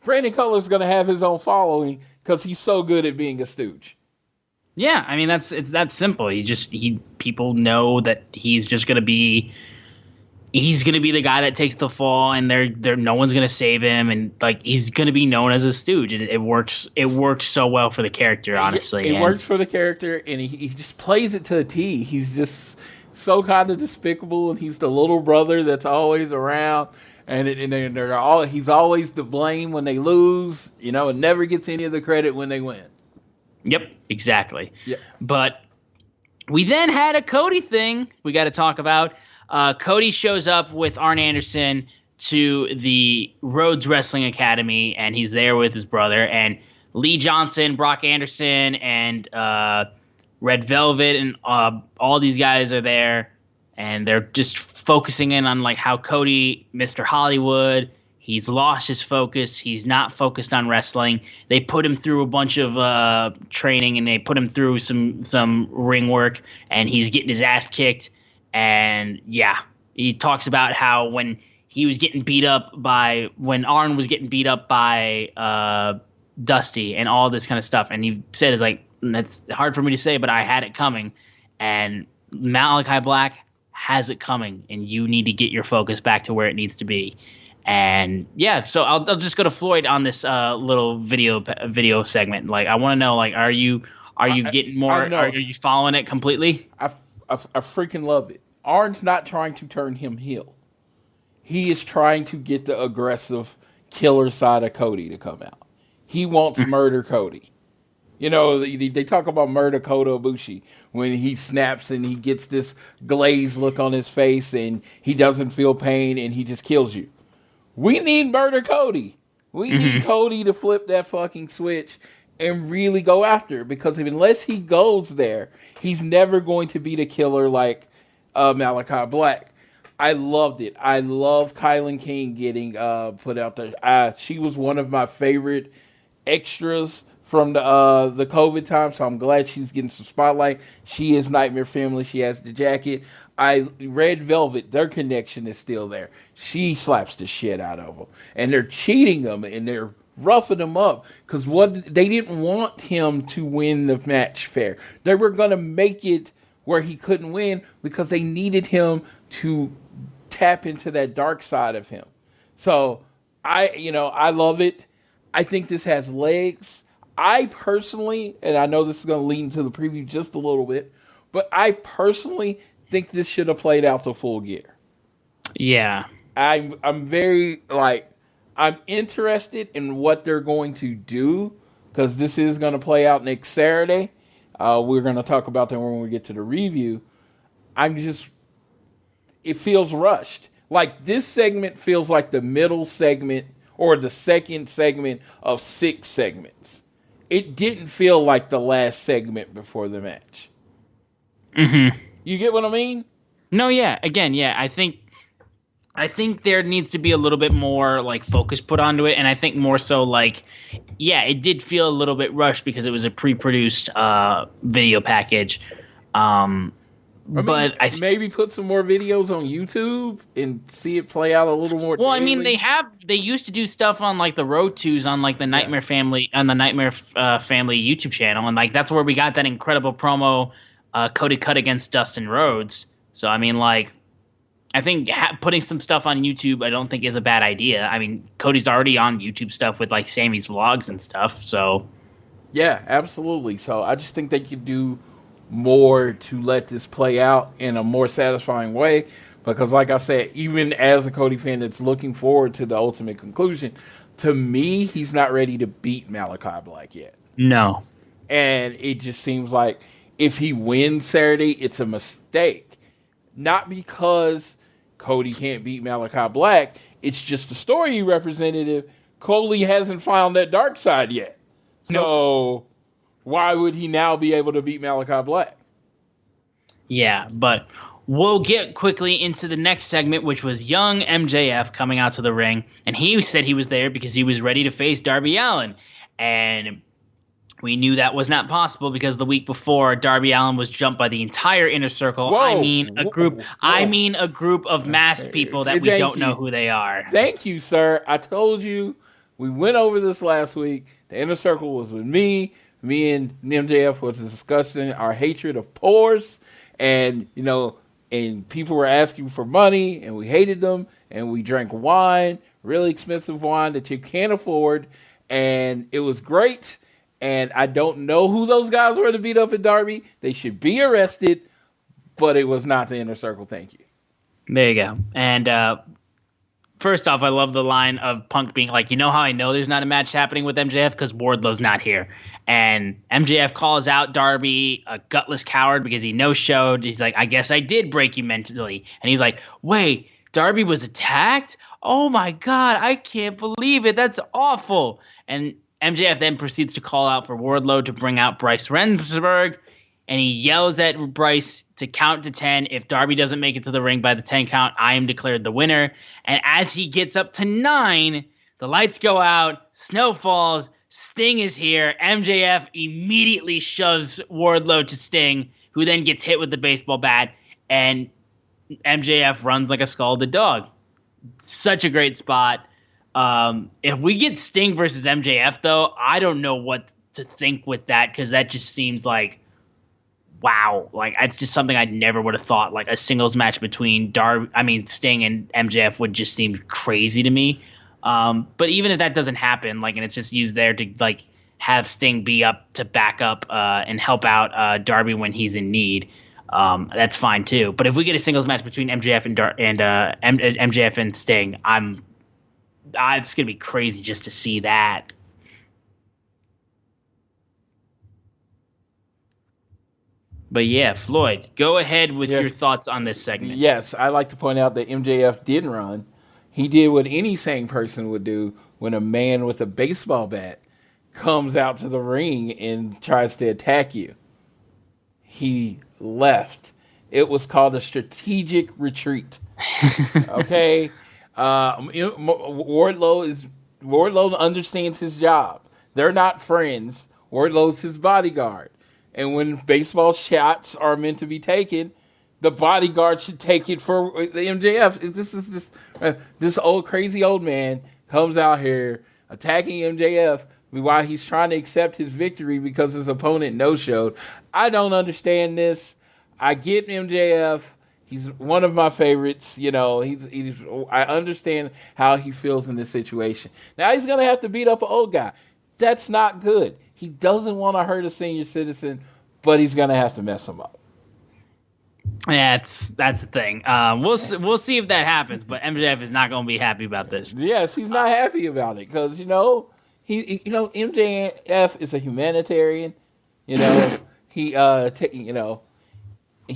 Brandon Cutler's going to have his own following because he's so good at being a stooge. Yeah, I mean, it's that simple. People know that he's just going to be he's gonna be the guy that takes the fall, and they're no one's gonna save him, and like he's gonna be known as a stooge, and it works so well for the character, honestly. It works for the character, and he just plays it to a T. He's just so kind of despicable, and he's the little brother that's always around, and he's always to blame when they lose, and never gets any of the credit when they win. Yep, exactly. Yeah. But we then had a Cody thing we got to talk about. Cody shows up with Arn Anderson to the Rhodes Wrestling Academy, and he's there with his brother. And Lee Johnson, Brock Anderson, and Red Velvet, and all these guys are there, and they're just focusing in on like how Cody, Mr. Hollywood, he's lost his focus. He's not focused on wrestling. They put him through a bunch of training, and they put him through some ring work, and he's getting his ass kicked. And yeah, he talks about how when he was getting beat up when Arn was getting beat up by Dusty and all this kind of stuff. And he said, it's like, that's hard for me to say, but I had it coming. And Malachi Black has it coming, and you need to get your focus back to where it needs to be. And yeah, so I'll just go to Floyd on this little video segment. Like, I want to know, like, are you getting more? Are you following it completely? I freaking love it. Arn's not trying to turn him heel. He is trying to get the aggressive killer side of Cody to come out. He wants murder Cody. They talk about murder Kota Ibushi when he snaps and he gets this glazed look on his face and he doesn't feel pain and he just kills you. We need murder Cody. We need Cody to flip that fucking switch and really go after it, because unless he goes there, he's never going to be the killer like Malachi Black. I loved it. I love Kylan King getting put out there. She was one of my favorite extras from the COVID time, so I'm glad she's getting some spotlight. She is Nightmare Family. She has the jacket. Red Velvet, their connection is still there. She slaps the shit out of them, and they're cheating them, and they're roughing him up, because they didn't want him to win the match fair. They were going to make it where he couldn't win because they needed him to tap into that dark side of him. So I love it. I think this has legs. I personally, and I know this is going to lead into the preview just a little bit, but I personally think this should have played out to Full Gear. Yeah. I'm very I'm interested in what they're going to do, because this is going to play out next Saturday. We're going to talk about that when we get to the review. It feels rushed. Like, this segment feels like the middle segment or the second segment of 6 segments. It didn't feel like the last segment before the match. Mm-hmm. You get what I mean? No, yeah. Again, yeah. I think there needs to be a little bit more like focus put onto it, and I think more so like, yeah, it did feel a little bit rushed because it was a pre-produced video package. But maybe put some more videos on YouTube and see it play out a little more. Well, daily. I mean, they used to do stuff on like the Road 2s on like the Nightmare Family on the Nightmare Family YouTube channel, and like that's where we got that incredible promo Cody cut against Dustin Rhodes. So I mean, like, I think putting some stuff on YouTube, I don't think is a bad idea. I mean, Cody's already on YouTube stuff with like Sammy's vlogs and stuff. So yeah, absolutely. So I just think they could do more to let this play out in a more satisfying way, because like I said, even as a Cody fan that's looking forward to the ultimate conclusion, to me, he's not ready to beat Malachi Black yet. No. And it just seems like if he wins Saturday, it's a mistake. Not because Cody can't beat Malachi Black, it's just the story representative. Cody hasn't found that dark side yet. So why would he now be able to beat Malachi Black? Yeah, but we'll get quickly into the next segment, which was young MJF coming out to the ring. And he said he was there because he was ready to face Darby Allin. And we knew that was not possible because the week before, Darby Allin was jumped by the entire Inner Circle. Whoa, I mean a group of masked people that we don't know who they are. Thank you, sir. I told you. We went over this last week. The Inner Circle was with me. Me and MJF was discussing our hatred of pores. And, and people were asking for money, and we hated them, and we drank wine, really expensive wine that you can't afford, and it was great. And I don't know who those guys were to beat up at Darby. They should be arrested, but it was not the Inner Circle. Thank you. There you go. And first off, I love the line of Punk being like, you know how I know there's not a match happening with MJF? Because Wardlow's not here. And MJF calls out Darby a gutless coward because he no-showed. He's like, I guess I did break you mentally. And he's like, wait, Darby was attacked? Oh my God, I can't believe it. That's awful. And MJF then proceeds to call out for Wardlow to bring out Bryce Remsburg, and he yells at Bryce to count to 10. If Darby doesn't make it to the ring by the 10 count, I am declared the winner. And as he gets up to 9, the lights go out, snow falls, Sting is here. MJF immediately shoves Wardlow to Sting, who then gets hit with the baseball bat, and MJF runs like a scalded dog. Such a great spot. If we get Sting versus MJF, though, I don't know what to think with that, because that just seems like, wow. Like, it's just something I never would have thought. Like, a singles match between Sting and MJF would just seem crazy to me. But even if that doesn't happen, like, and it's just used there to, like, have Sting be up to back up and help out Darby when he's in need, that's fine too. But if we get a singles match between MJF and MJF and Sting, it's gonna be crazy just to see that. But yeah, Floyd, go ahead with your thoughts on this segment. Yes, I like to point out that MJF didn't run. He did what any sane person would do when a man with a baseball bat comes out to the ring and tries to attack you. He left. It was called a strategic retreat. Okay? Wardlow understands his job. They're not friends. Wardlow's his bodyguard. And when baseball shots are meant to be taken, the bodyguard should take it for the MJF. This is just this old crazy old man comes out here attacking MJF while he's trying to accept his victory because his opponent no-showed. I don't understand this. I get MJF. He's one of my favorites. You know, I understand how he feels in this situation. Now he's going to have to beat up an old guy. That's not good. He doesn't want to hurt a senior citizen, but he's going to have to mess him up. Yeah, that's the thing. We'll see if that happens, but MJF is not going to be happy about this. Yes, he's not happy about it because MJF is a humanitarian. You know, he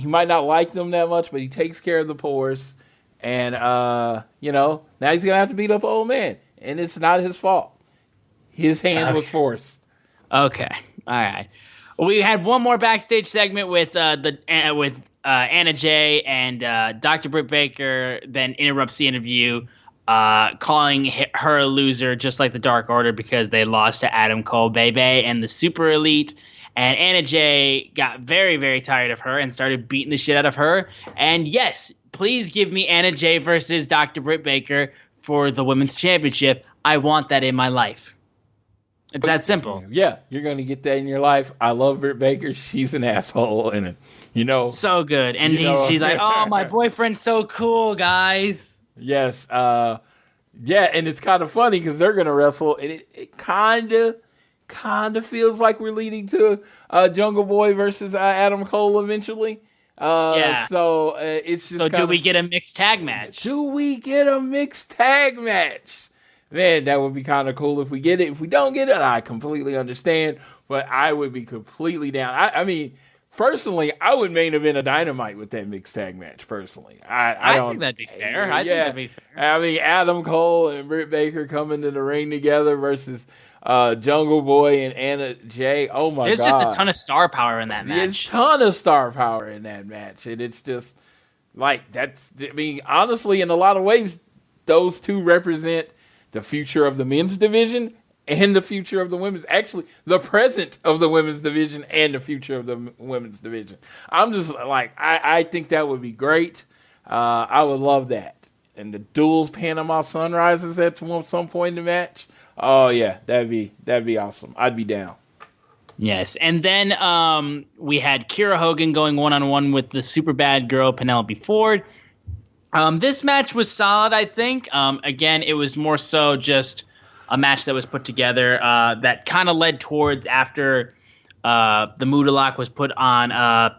might not like them that much, but he takes care of the poorest. And now he's gonna have to beat up an old man, and it's not his fault. His hand was forced. Okay, all right. We had one more backstage segment with Anna Jay, and Dr. Britt Baker then interrupts the interview, calling her a loser, just like the Dark Order, because they lost to Adam Cole, Bebe, and the Super Elite. And Anna Jay got very, very tired of her and started beating the shit out of her. And yes, please give me Anna Jay versus Dr. Britt Baker for the Women's Championship. I want that in my life. It's that simple. Yeah, you're going to get that in your life. I love Britt Baker. She's an asshole. And, so good. And she's like, oh, my boyfriend's so cool, guys. Yes. And it's kind of funny because they're going to wrestle. And it kind of feels like we're leading to Jungle Boy versus Adam Cole eventually. Yeah. So it's just. So do we get a mixed tag match? Do we get a mixed tag match? Man, that would be kind of cool if we get it. If we don't get it, I completely understand. But I would be completely down. I mean, personally, I would main event a Dynamite with that mixed tag match. Personally, I think that'd be fair. I think that'd be fair. I mean, Adam Cole and Britt Baker coming to the ring together versus Jungle Boy and Anna Jay. Oh my God! There's just a ton of star power in that match. There's a ton of star power in that match, and it's just like that's. I mean, honestly, in a lot of ways, those two represent the future of the men's division and the future of the women's. Actually, the present of the women's division and the future of the women's division. I'm just like, I think that would be great. I would love that. And the duels Panama Sunrises at some point in the match. Oh yeah, that'd be awesome. I'd be down. Yes, and then we had Kiera Hogan going one-on-one with the super bad girl Penelope Ford. This match was solid, I think. Again, it was more so just a match that was put together that kind of led towards after the Muda Lock was put on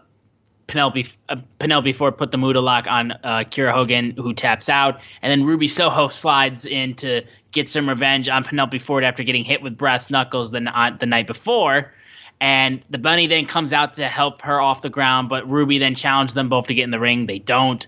Penelope Ford put the Muda Lock on Kiera Hogan, who taps out, and then Ruby Soho slides in to get some revenge on Penelope Ford after getting hit with brass knuckles the night before. And the Bunny then comes out to help her off the ground, but Ruby then challenged them both to get in the ring. They don't.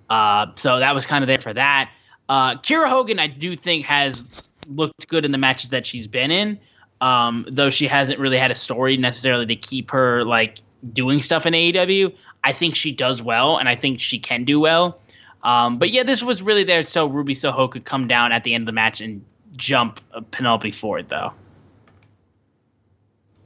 So that was kind of there for that. Kiera Hogan, I do think, has looked good in the matches that she's been in, though she hasn't really had a story necessarily to keep her like doing stuff in AEW. I think she does well, and I think she can do well. But yeah, this was really there so Ruby Soho could come down at the end of the match and jump Penelope Ford, though.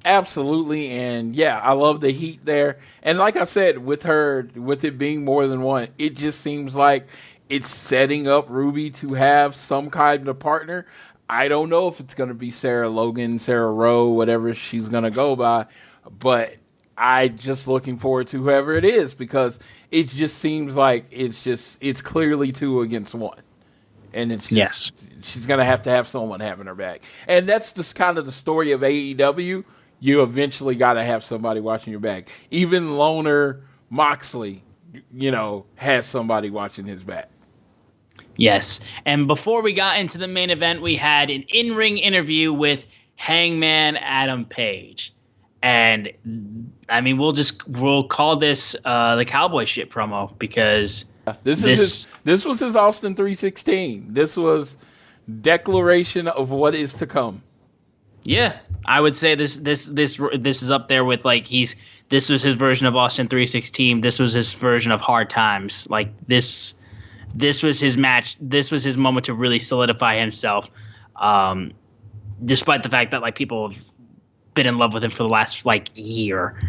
Absolutely, and yeah, I love the heat there. And like I said, with it being more than one, it just seems like it's setting up Ruby to have some kind of partner. I don't know if it's going to be Sarah Logan, Sarah Rowe, whatever she's going to go by, but I just looking forward to whoever it is, because it just seems like it's clearly 2 against 1. And it's just, she's going to have someone having her back. And that's just kind of the story of AEW. You eventually got to have somebody watching your back. Even Loner Moxley, has somebody watching his back. Yes. And before we got into the main event, we had an in-ring interview with Hangman Adam Page. And I mean, we'll call this the Cowboy Shit promo, because this was his Austin 316. This was declaration of what is to come. Yeah, I would say this is up there with like this was his version of Austin 316. This was his version of Hard Times. Like this was his match. This was his moment to really solidify himself. Despite the fact that like people have been in love with him for the last like year.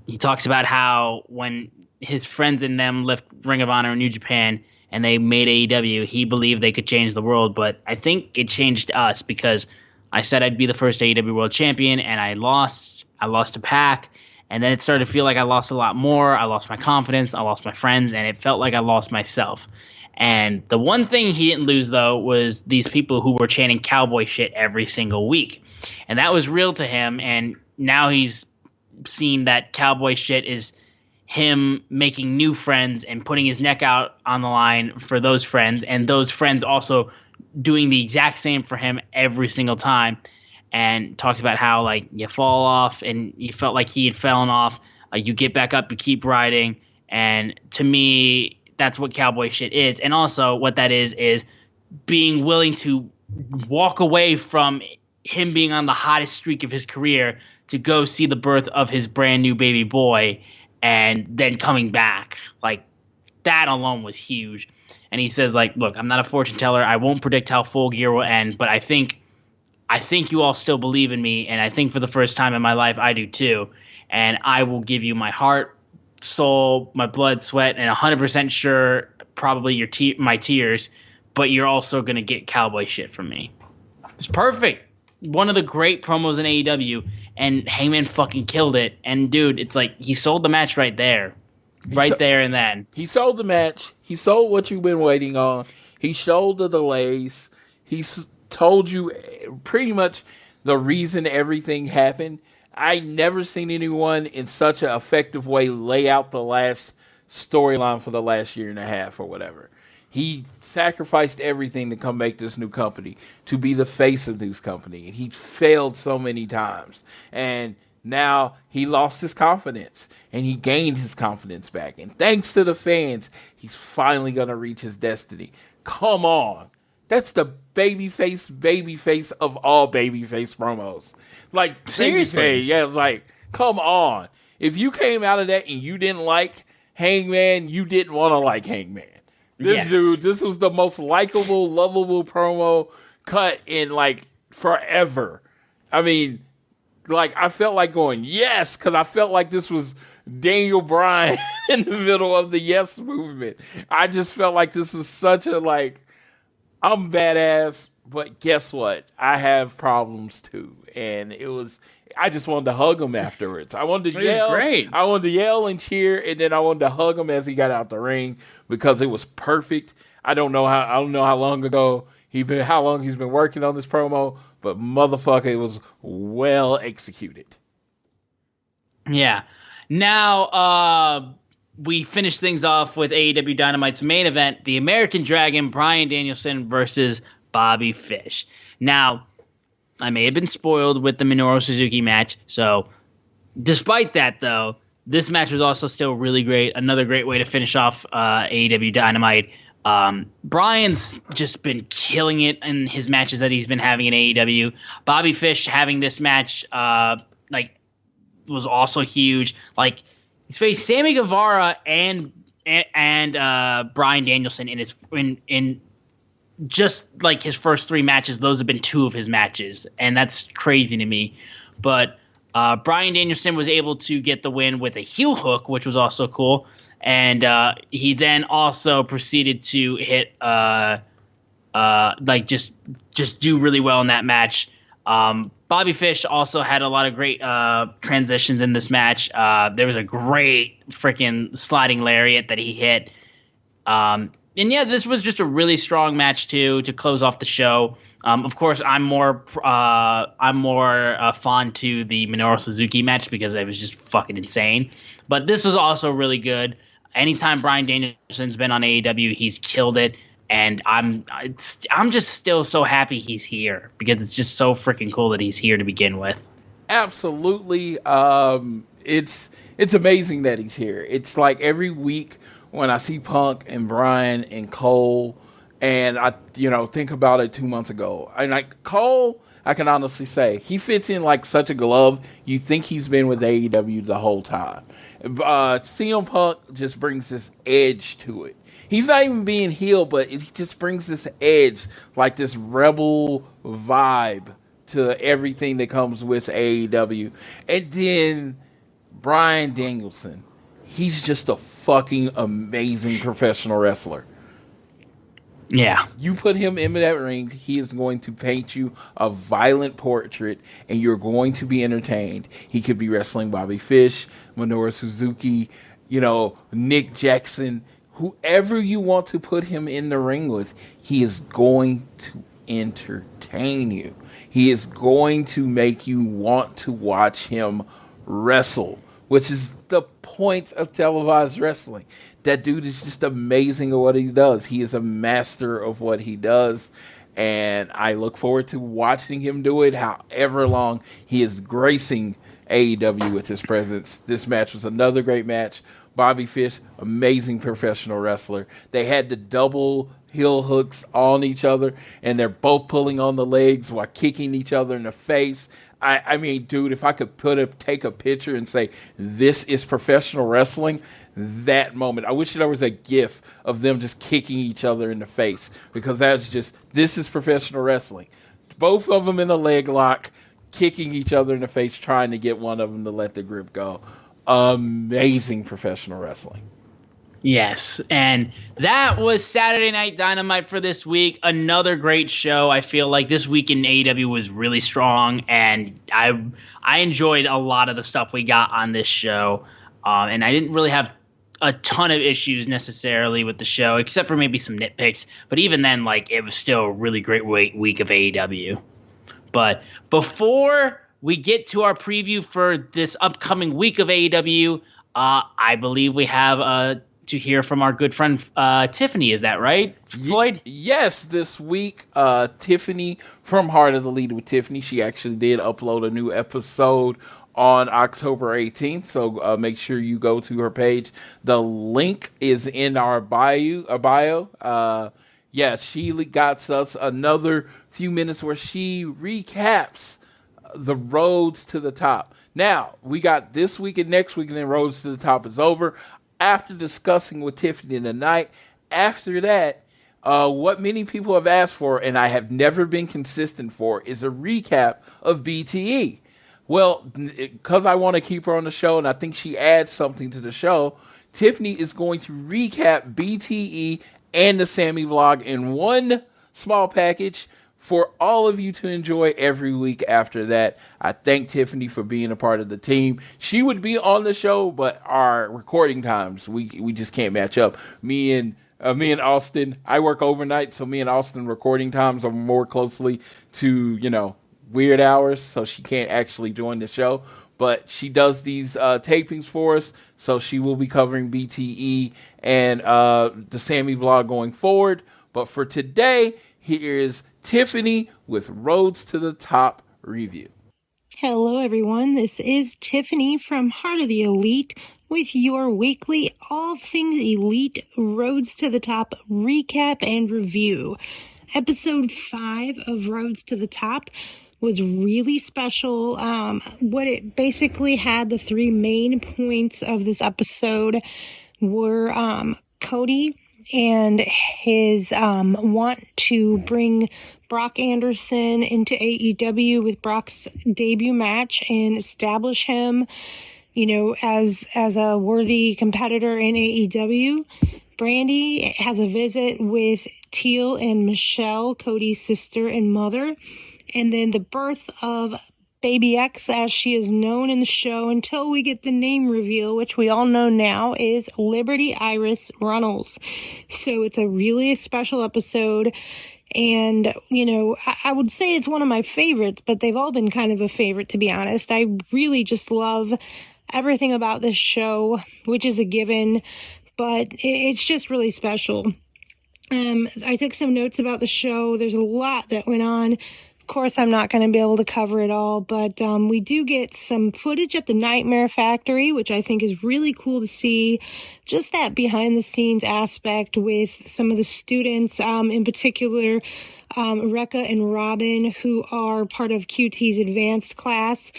He talks about how when his friends and them left Ring of Honor and New Japan and they made AEW, he believed they could change the world. But I think it changed us, because I said I'd be the first AEW World Champion, and I lost to Pac, and then it started to feel like I lost a lot more. I lost my confidence, I lost my friends, and it felt like I lost myself. And the one thing he didn't lose, though, was these people who were chanting Cowboy Shit every single week. And that was real to him, and now he's seen that Cowboy Shit is him making new friends and putting his neck out on the line for those friends, and those friends also doing the exact same for him every single time. And talks about how like you fall off and you felt like he had fallen off, you get back up, you keep riding. And to me, that's what Cowboy Shit is. And also what that is being willing to walk away from him being on the hottest streak of his career to go see the birth of his brand new baby boy, and then coming back. Like, that alone was huge. And he says, like, look, I'm not a fortune teller. I won't predict how Full Gear will end, but I think you all still believe in me, and I think for the first time in my life I do too. And I will give you my heart, soul, my blood, sweat, and 100% sure probably my tears, but you're also going to get Cowboy Shit from me. It's perfect. One of the great promos in AEW, and Hangman fucking killed it. And dude, it's like he sold the match right there. There and then. He sold the match. He sold what you've been waiting on. He showed the delays. He told you pretty much the reason everything happened. I never seen anyone in such an effective way lay out the last storyline for the last year and a half or whatever. He sacrificed everything to come make this new company, to be the face of this company. And he failed so many times. And now he lost his confidence, and he gained his confidence back. And thanks to the fans, he's finally going to reach his destiny. Come on. That's the babyface of all babyface promos. Like, seriously. Yeah, it's like, come on. If you came out of that and you didn't like Hangman, you didn't want to like Hangman. This was the most likable, lovable promo cut in, like, forever. I mean, like, I felt like going, yes, because I felt like this was Daniel Bryan in the middle of the Yes movement. I just felt like this was such a, like, I'm badass, but guess what? I have problems too. And I just wanted to hug him afterwards. I wanted to yell. Great. I wanted to yell and cheer, and then I wanted to hug him as he got out the ring because it was perfect. I don't know how long ago how long he's been working on this promo, but motherfucker, it was well executed. Yeah. Now, we finish things off with AEW Dynamite's main event, the American Dragon, Bryan Danielson versus Bobby Fish. Now, I may have been spoiled with the Minoru Suzuki match, so despite that, though, this match was also still really great. Another great way to finish off AEW Dynamite. Bryan's just been killing it in his matches that he's been having in AEW. Bobby Fish having this match, was also huge. Like, he's faced Sammy Guevara and Bryan Danielson in just like his first three matches. Those have been two of his matches, and that's crazy to me. But Bryan Danielson was able to get the win with a heel hook, which was also cool. And he then also proceeded to hit just do really well in that match. Bobby Fish also had a lot of great transitions in this match. There was a great freaking sliding lariat that he hit. And yeah, this was just a really strong match too to close off the show. Of course, I'm more fond to the Minoru Suzuki match because it was just fucking insane. But this was also really good. Anytime Bryan Danielson's been on AEW, he's killed it. And I'm just still so happy he's here because it's just so freaking cool that he's here to begin with. Absolutely. It's amazing that he's here. It's like every week when I see Punk and Bryan and Cole, and I think about it 2 months ago. And like Cole, I can honestly say he fits in like such a glove. You think he's been with AEW the whole time. CM Punk just brings this edge to it. He's not even being heel, but he just brings this edge, like this rebel vibe to everything that comes with AEW. And then Bryan Danielson, he's just a fucking amazing professional wrestler. Yeah. You put him in that ring, he is going to paint you a violent portrait, and you're going to be entertained. He could be wrestling Bobby Fish, Minoru Suzuki, Nick Jackson. Whoever you want to put him in the ring with, he is going to entertain you. He is going to make you want to watch him wrestle, which is the point of televised wrestling. That dude is just amazing at what he does. He is a master of what he does, and I look forward to watching him do it however long he is gracing AEW with his presence. This match was another great match. Bobby Fish, amazing professional wrestler. They had the double heel hooks on each other, and they're both pulling on the legs while kicking each other in the face. I mean, dude, if I could take a picture and say, this is professional wrestling, that moment. I wish there was a gif of them just kicking each other in the face, because this is professional wrestling. Both of them in a leg lock, kicking each other in the face, trying to get one of them to let the grip go. Amazing professional wrestling. Yes, and that was Saturday Night Dynamite for this week. Another great show. I feel like this week in AEW was really strong, and I enjoyed a lot of the stuff we got on this show. And I didn't really have a ton of issues necessarily with the show, except for maybe some nitpicks. But even then, like, it was still a really great week of AEW. But before we get to our preview for this upcoming week of AEW, I believe we have to hear from our good friend Tiffany. Is that right, Floyd? Yes, this week, Tiffany from Heart of the Leader with Tiffany, she actually did upload a new episode on October 18th, so make sure you go to her page. The link is in our bio. She got us another few minutes where she recaps the Rhodes to the Top. Now, we got this week and next week, and then Rhodes to the Top is over. After discussing with Tiffany tonight, after that, what many people have asked for, and I have never been consistent for, is a recap of BTE. Well, because I want to keep her on the show, and I think she adds something to the show, Tiffany is going to recap BTE and the Sammy vlog in one small package for all of you to enjoy every week after that. I thank Tiffany for being a part of the team. She would be on the show, but our recording times, we just can't match up. Me and Austin, I work overnight, so me and Austin recording times are more closely to, weird hours, so she can't actually join the show. But she does these tapings for us, so she will be covering BTE and the Sammy vlog going forward. But for today, here is Tiffany with Rhodes to the Top review. Hello, everyone. This is Tiffany from Heart of the Elite with your weekly All Things Elite Rhodes to the Top recap and review. Episode 5 of Rhodes to the Top was really special. What it basically had, the 3 main points of this episode were Cody and his want to bring Brock Anderson into AEW with Brock's debut match and establish him, as a worthy competitor in AEW. Brandy has a visit with Teal and Michelle, Cody's sister and mother. And then the birth of Baby X, as she is known in the show until we get the name reveal, which we all know now is Liberty Iris Runnels. So it's a really special episode. And, I would say it's one of my favorites, but they've all been kind of a favorite, to be honest. I really just love everything about this show, which is a given, but it's just really special. I took some notes about the show. There's a lot that went on. Of course, I'm not going to be able to cover it all, but we do get some footage at the Nightmare Factory, which I think is really cool to see. Just that behind-the-scenes aspect with some of the students, in particular, Rekka and Robin, who are part of QT's advanced class,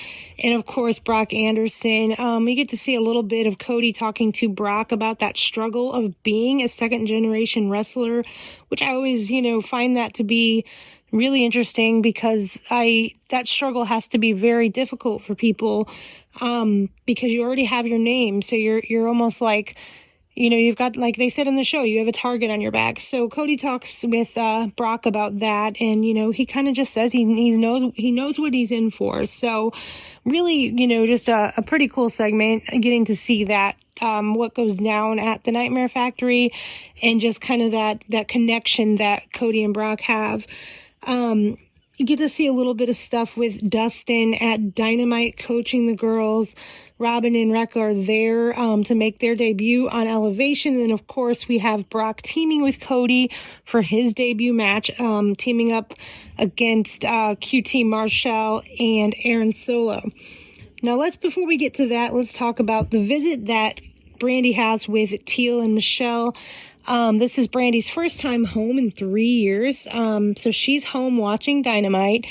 and of course, Brock Anderson. We get to see a little bit of Cody talking to Brock about that struggle of being a second-generation wrestler, which I always, find that to be really interesting because that struggle has to be very difficult for people, because you already have your name. So you're almost like, you've got, like they said in the show, you have a target on your back. So Cody talks with Brock about that. And, he kind of just says he knows what he's in for. So really, just a pretty cool segment, getting to see that, what goes down at the Nightmare Factory and just kind of that connection that Cody and Brock have. You get to see a little bit of stuff with Dustin at Dynamite coaching the girls. Robin and Rekka are there to make their debut on Elevation. And, of course, we have Brock teaming with Cody for his debut match, teaming up against QT Marshall and Aaron Solo. Now, before we get to that, let's talk about the visit that Brandy has with Teal and Michelle. This is Brandy's first time home in 3 years. So she's home watching Dynamite,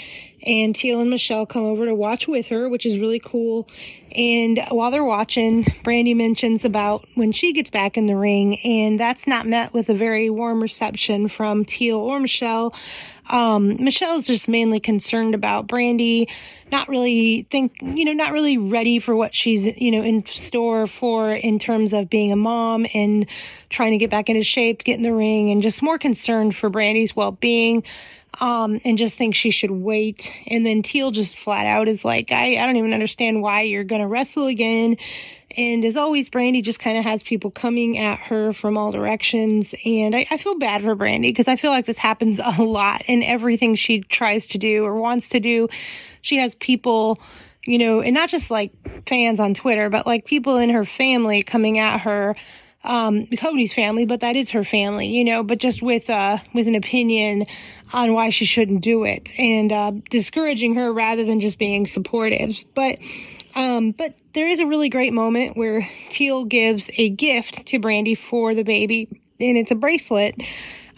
and Teal and Michelle come over to watch with her, which is really cool. And while they're watching, Brandy mentions about when she gets back in the ring, and that's not met with a very warm reception from Teal or Michelle. Michelle's just mainly concerned about Brandy, not really ready for what she's, in store for in terms of being a mom and trying to get back into shape, get in the ring, and just more concerned for Brandy's well-being, and just thinks she should wait. And then Teal just flat out is like, I don't even understand why you're going to wrestle again. And as always, Brandy just kind of has people coming at her from all directions. And I feel bad for Brandy because I feel like this happens a lot in everything she tries to do or wants to do. She has people, and not just like fans on Twitter, but like people in her family coming at her, Cody's family, but that is her family, but just with an opinion on why she shouldn't do it and discouraging her rather than just being supportive. But there is a really great moment where Teal gives a gift to Brandy for the baby, and it's a bracelet.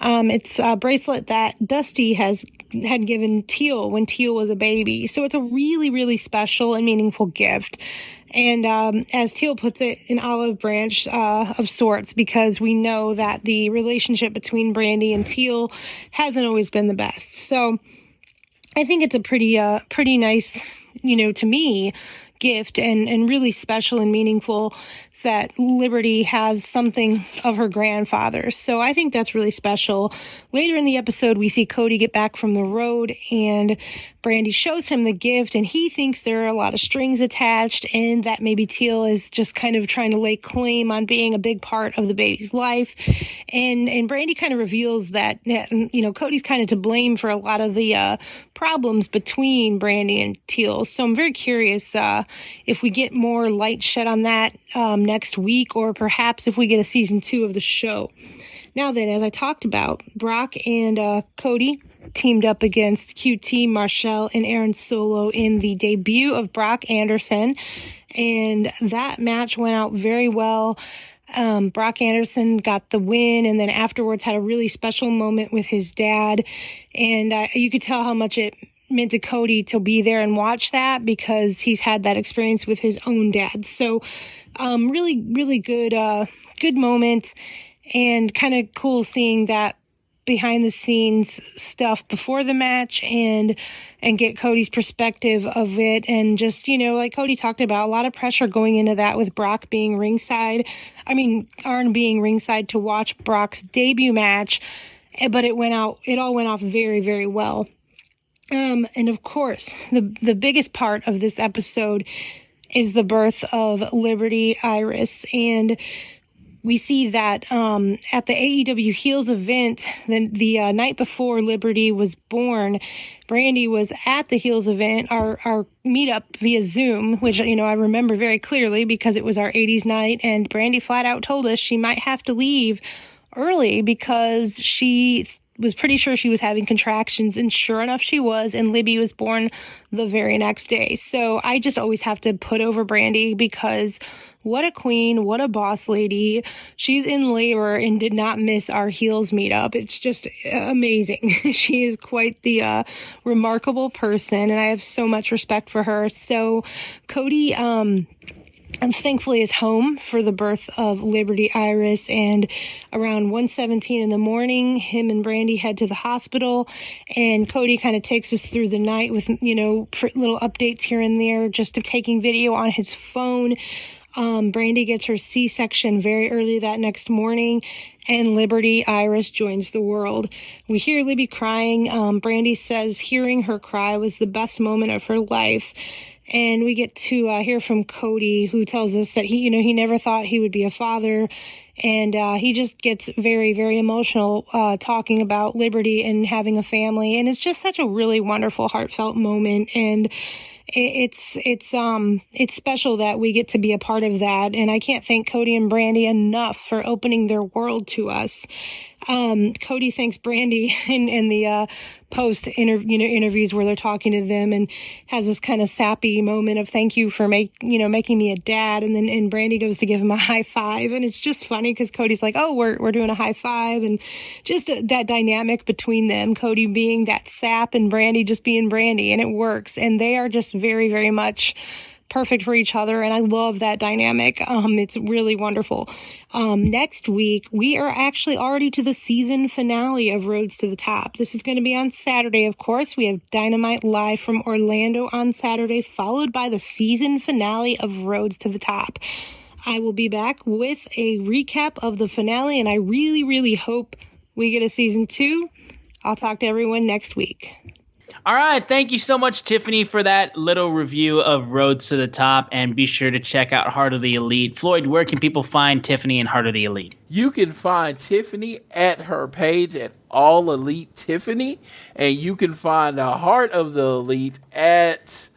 It's a bracelet that Dusty had given Teal when Teal was a baby. So it's a really, really special and meaningful gift. And as Teal puts it, an olive branch of sorts, because we know that the relationship between Brandy and Teal hasn't always been the best. So I think it's a pretty nice, to me, gift and really special and meaningful is that Liberty has something of her grandfather. So I think that's really special. Later in the episode, we see Cody get back from the road and Brandy shows him the gift and he thinks there are a lot of strings attached and that maybe Teal is just kind of trying to lay claim on being a big part of the baby's life. And Brandy kind of reveals that, you know, Cody's kind of to blame for a lot of the problems between Brandy and Teal. So I'm very curious if we get more light shed on that next week, or perhaps if we get a season 2 of the show. Now then, as I talked about, Brock and Cody teamed up against QT, Marshall, and Aaron Solo in the debut of Brock Anderson, and that match went out very well. Brock Anderson got the win, and then afterwards had a really special moment with his dad, and you could tell how much it meant to Cody to be there and watch that because he's had that experience with his own dad. So really, really good moment, and kind of cool seeing that behind the scenes stuff before the match and get Cody's perspective of it. And just, you know, like Cody talked about, a lot of pressure going into that with Brock being ringside. Arn being ringside to watch Brock's debut match, but it all went off very, very well. And of course, the biggest part of this episode is the birth of Liberty Iris. And we see that at the AEW Heels event, the night before Liberty was born, Brandy was at the Heels event, our meetup via Zoom, which, you know, I remember very clearly because it was our 80s night, and Brandy flat out told us she might have to leave early because she was pretty sure she was having contractions, and sure enough she was, and Libby was born the very next day. So I just always have to put over Brandy because what a queen, what a boss lady. She's in labor and did not miss our Heels meetup. It's just amazing. She is quite the remarkable person, and I have so much respect for her. So Cody and thankfully is home for the birth of Liberty Iris, and around 1:17 in the morning, him and Brandy head to the hospital, and Cody kind of takes us through the night with, you know, little updates here and there, just taking video on his phone. Brandy gets her C-section very early that next morning, and Liberty Iris joins the world. We hear Libby crying. Brandy says hearing her cry was the best moment of her life. And we get to hear from Cody, who tells us that he never thought he would be a father. And he just gets very, very emotional talking about Liberty and having a family. And it's just such a really wonderful, heartfelt moment. And it's special that we get to be a part of that. And I can't thank Cody and Brandy enough for opening their world to us. Cody thanks Brandy in the post interviews where they're talking to them, and has this kind of sappy moment of thank you for making me a dad. And then Brandy goes to give him a high five, and it's just funny because Cody's like, oh, we're doing a high five, and just that dynamic between them, Cody being that sap and Brandy just being Brandy, and it works. And they are just very, very much perfect for each other, and I love that dynamic. It's really wonderful. Next week, we are actually already to the season finale of Rhodes to the Top. This is going to be on Saturday, of course. We have Dynamite live from Orlando on Saturday, followed by the season finale of Rhodes to the Top. I will be back with a recap of the finale, and I really, really hope we get a season 2. I'll talk to everyone next week. All right. Thank you so much, Tiffany, for that little review of Rhodes to the Top. And be sure to check out Heart of the Elite. Floyd, where can people find Tiffany and Heart of the Elite? You can find Tiffany at her page at All Elite Tiffany. And you can find Heart of the Elite at,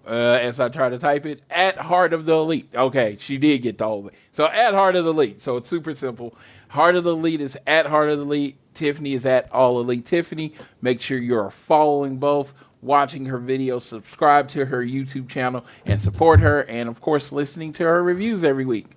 as I try to type it, at Heart of the Elite. Okay, she did get the whole thing. So at Heart of the Elite. So it's super simple. Heart of the Elite is at Heart of the Elite. Tiffany is at All Elite Tiffany. Make sure you're following both, watching her videos, subscribe to her YouTube channel, and support her. And, of course, listening to her reviews every week.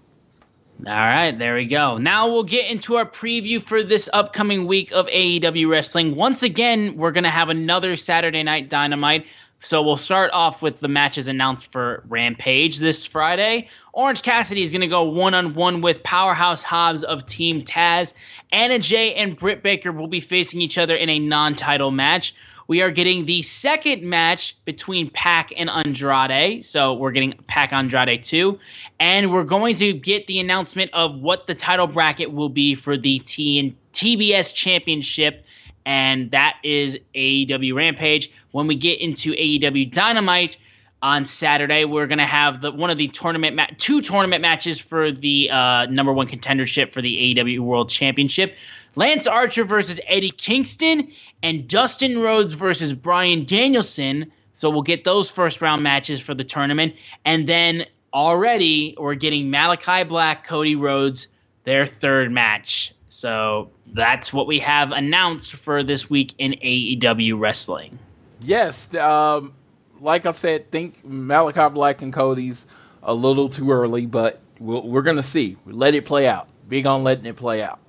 All right, there we go. Now we'll get into our preview for this upcoming week of AEW Wrestling. Once again, we're going to have another Saturday Night Dynamite. So we'll start off with the matches announced for Rampage this Friday. Orange Cassidy is going to go one-on-one with Powerhouse Hobbs of Team Taz. Anna Jay and Britt Baker will be facing each other in a non-title match. we are getting the second match between Pac and Andrade. So we're getting Pac Andrade 2. And we're going to get the announcement of what the title bracket will be for the TBS Championship. And that is AEW Rampage. When we get into AEW Dynamite on Saturday, we're going to have one of the two tournament matches for the number one contendership for the AEW World Championship. Lance Archer versus Eddie Kingston and Dustin Rhodes versus Bryan Danielson. So we'll get those first round matches for the tournament. And then already we're getting Malachi Black, Cody Rhodes, their third match. So that's what we have announced for this week in AEW Wrestling. Yes, like I said, think Malachi Black and Cody's a little too early, but we're going to see. Let it play out. Big on letting it play out.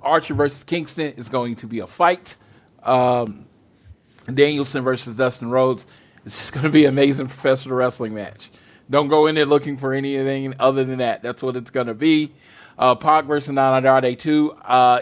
Archer versus Kingston is going to be a fight. Danielson versus Dustin Rhodes is just going to be an amazing professional wrestling match. Don't go in there looking for anything other than that. That's what it's going to be. Pac versus Andrade 2.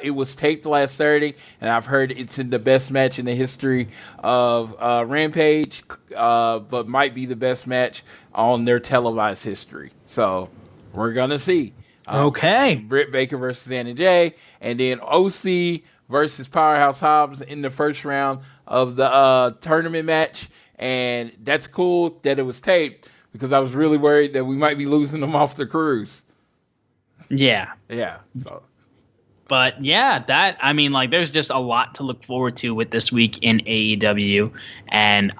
It was taped last Saturday, and I've heard it's in the best match in the history of Rampage, but might be the best match on their televised history. So we're going to see. Okay. Britt Baker versus Anna Jay, and then OC versus Powerhouse Hobbs in the first round of the tournament match. And that's cool that it was taped because I was really worried that we might be losing them off the cruise. Yeah. Yeah. So. But yeah, there's just a lot to look forward to with this week in AEW, and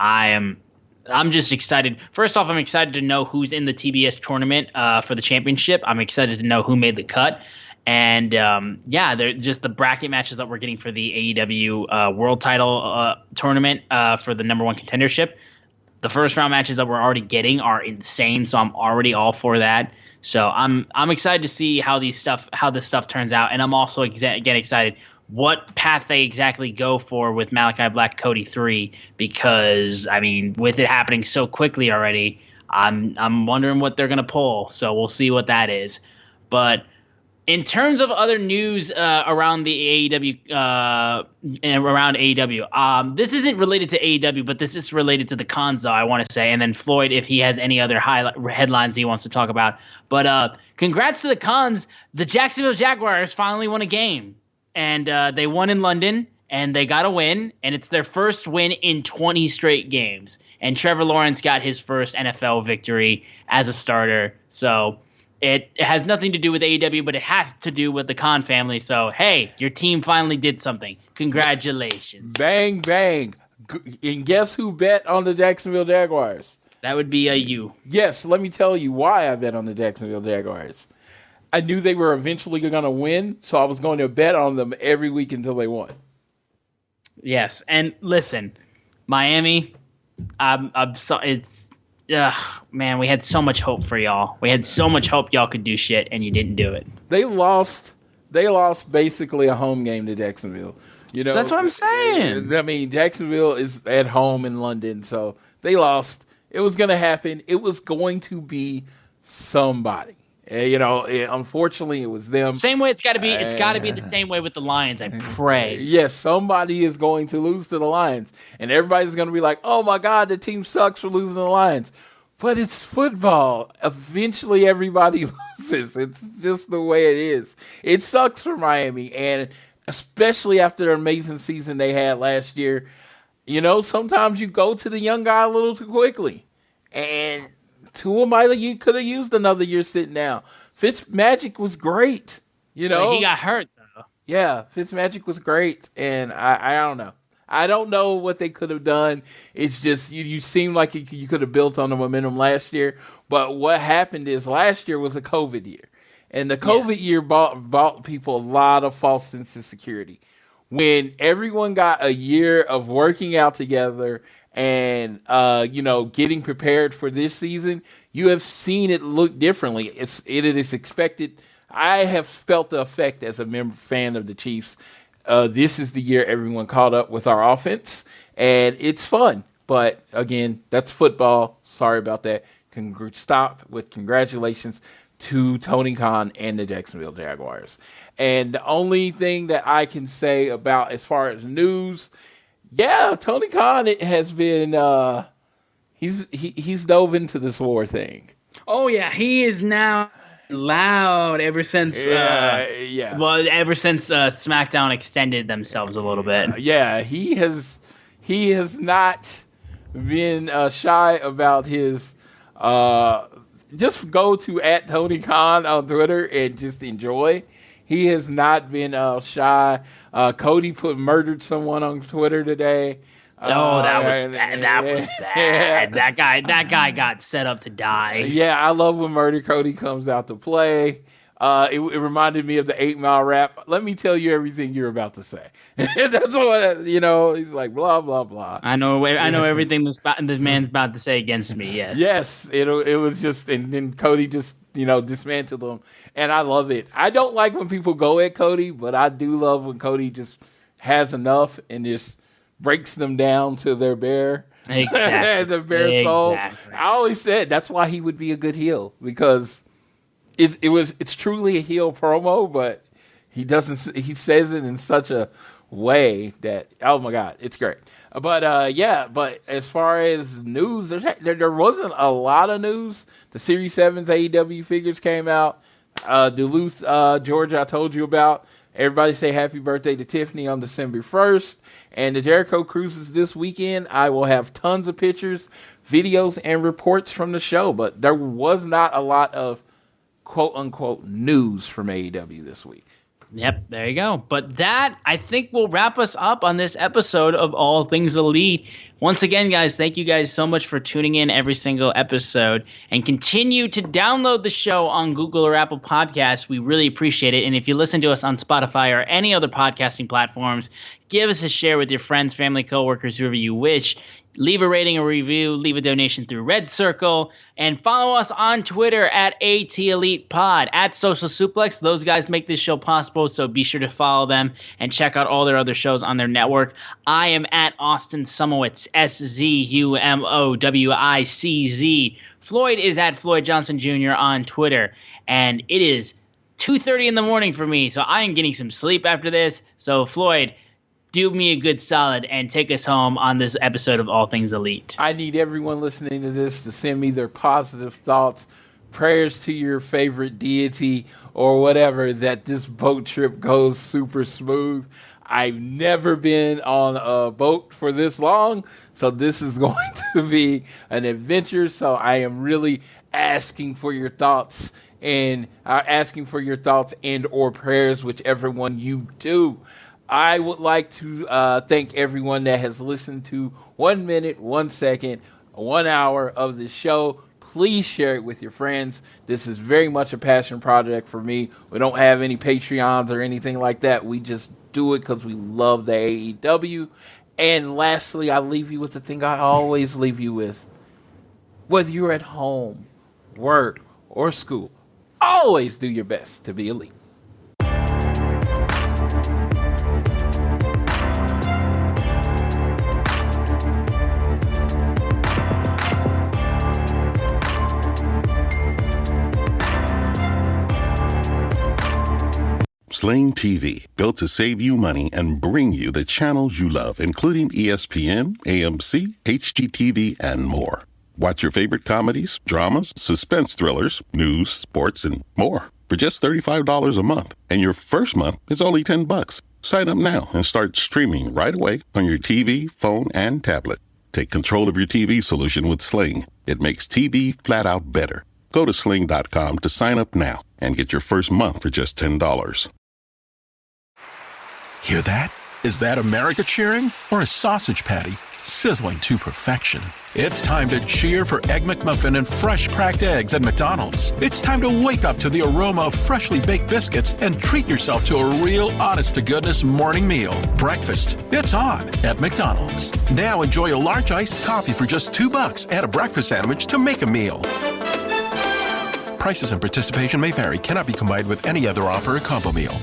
I'm just excited. First off, I'm excited to know who's in the TBS tournament for the championship. I'm excited to know who made the cut. And they're just the bracket matches that we're getting for the AEW World Title tournament for the number one contendership. The first round matches that we're already getting are insane, so I'm already all for that. So I'm excited to see how this stuff turns out, and I'm also get excited what path they exactly go for with Malachi Black Cody 3, because with it happening so quickly already, I'm wondering what they're gonna pull. So we'll see what that is. But in terms of other news around the AEW and around AEW, this isn't related to AEW, but this is related to the Konza, I want to say, and then Floyd if he has any other headlines he wants to talk about. But congrats to the Cons. The Jacksonville Jaguars finally won a game. And they won in London, and they got a win, and it's their first win in 20 straight games. And Trevor Lawrence got his first NFL victory as a starter. So it has nothing to do with AEW, but it has to do with the Khan family. So, hey, your team finally did something. Congratulations. Bang, bang. And guess who bet on the Jacksonville Jaguars? That would be you. Yes, let me tell you why I bet on the Jacksonville Jaguars. I knew they were eventually going to win, so I was going to bet on them every week until they won. Yes, and listen, Miami, man, we had so much hope for y'all. We had so much hope y'all could do shit, and you didn't do it. They lost basically a home game to Jacksonville. You know, that's what I'm saying. Jacksonville is at home in London, so they lost. It was going to happen. It was going to be somebody. Unfortunately, it was them. Same way it's got to be. It's got to be the same way with the Lions. I pray. Yes, somebody is going to lose to the Lions, and everybody's going to be like, "Oh my God, the team sucks for losing to the Lions." But it's football. Eventually, everybody loses. It's just the way it is. It sucks for Miami, and especially after the amazing season they had last year. Sometimes you go to the young guy a little too quickly, and Tua you could have used another year sitting down. Fitzmagic was great. He got hurt though. Yeah, Fitzmagic was great, and I don't know. I don't know what they could have done. It's just you seem like you could have built on the momentum last year, but what happened is last year was a COVID year, and the COVID year bought people a lot of false sense of security. When everyone got a year of working out together and getting prepared for this season, you have seen it look differently. It is expected. I have felt the effect as a fan of the Chiefs. This is the year everyone caught up with our offense, and it's fun. But again, that's football. Sorry about that. Stop with congratulations to Tony Khan and the Jacksonville Jaguars. And the only thing that I can say about as far as news, Yeah, Tony Khan has been he's dove into this war thing. Oh yeah, he is now loud ever since ever since SmackDown extended themselves a little bit. He has not been shy about his just go to @Tony Khan on Twitter and just enjoy. He has not been shy. Cody murdered someone on Twitter today. That was bad. That guy got set up to die. Yeah, I love when Murder Cody comes out to play. It reminded me of the 8 Mile rap. Let me tell you everything you're about to say. That's what, he's like, blah, blah, blah. I know everything this man's about to say against me, yes. Yes, it was just, and then Cody just, dismantled him. And I love it. I don't like when people go at Cody, but I do love when Cody just has enough and just breaks them down to their bare. Exactly. their bare soul. I always said that's why he would be a good heel, because it's truly a heel promo, but he says it in such a way that, oh my God, it's great. But but as far as news, there wasn't a lot of news. The Series 7's AEW figures came out. Duluth, Georgia, I told you about. Everybody say happy birthday to Tiffany on December 1st. And the Jericho Cruises this weekend. I will have tons of pictures, videos, and reports from the show. But there was not a lot of quote-unquote news from AEW this week. Yep, there you go. But that, I think, will wrap us up on this episode of All Things Elite. Once again, guys, thank you guys so much for tuning in every single episode. And continue to download the show on Google or Apple Podcasts. We really appreciate it. And if you listen to us on Spotify or any other podcasting platforms, give us a share with your friends, family, coworkers, whoever you wish. Leave a rating or review, leave a donation through Red Circle, and follow us on Twitter at ATElitePod, at Social Suplex. Those guys make this show possible, so be sure to follow them and check out all their other shows on their network. I am at Austin Sumowicz, SZUMOWICZ. Floyd is at Floyd Johnson Jr. on Twitter, and it is 2:30 in the morning for me, so I am getting some sleep after this. So, Floyd, do me a good solid and take us home on this episode of All Things Elite. I need everyone listening to this to send me their positive thoughts, prayers to your favorite deity or whatever, that this boat trip goes super smooth. I've never been on a boat for this long, so this is going to be an adventure. So I am really asking for your thoughts and or prayers, whichever one you do. I would like to thank everyone that has listened to 1 minute, 1 second, 1 hour of the show. Please share it with your friends. This is very much a passion project for me. We don't have any Patreons or anything like that. We just do it because we love the AEW. And lastly, I leave you with the thing I always leave you with. Whether you're at home, work, or school, always do your best to be elite. Sling TV, built to save you money and bring you the channels you love, including ESPN, AMC, HGTV, and more. Watch your favorite comedies, dramas, suspense thrillers, news, sports, and more for just $35 a month. And your first month is only $10. Sign up now and start streaming right away on your TV, phone, and tablet. Take control of your TV solution with Sling. It makes TV flat out better. Go to sling.com to sign up now and get your first month for just $10. Hear that? Is that America cheering or a sausage patty sizzling to perfection? It's time to cheer for Egg McMuffin and fresh cracked eggs at McDonald's. It's time to wake up to the aroma of freshly baked biscuits and treat yourself to a real honest-to-goodness morning meal. Breakfast, it's on at McDonald's. Now enjoy a large iced coffee for just $2. Add a breakfast sandwich to make a meal. Prices and participation may vary. Cannot be combined with any other offer or combo meal.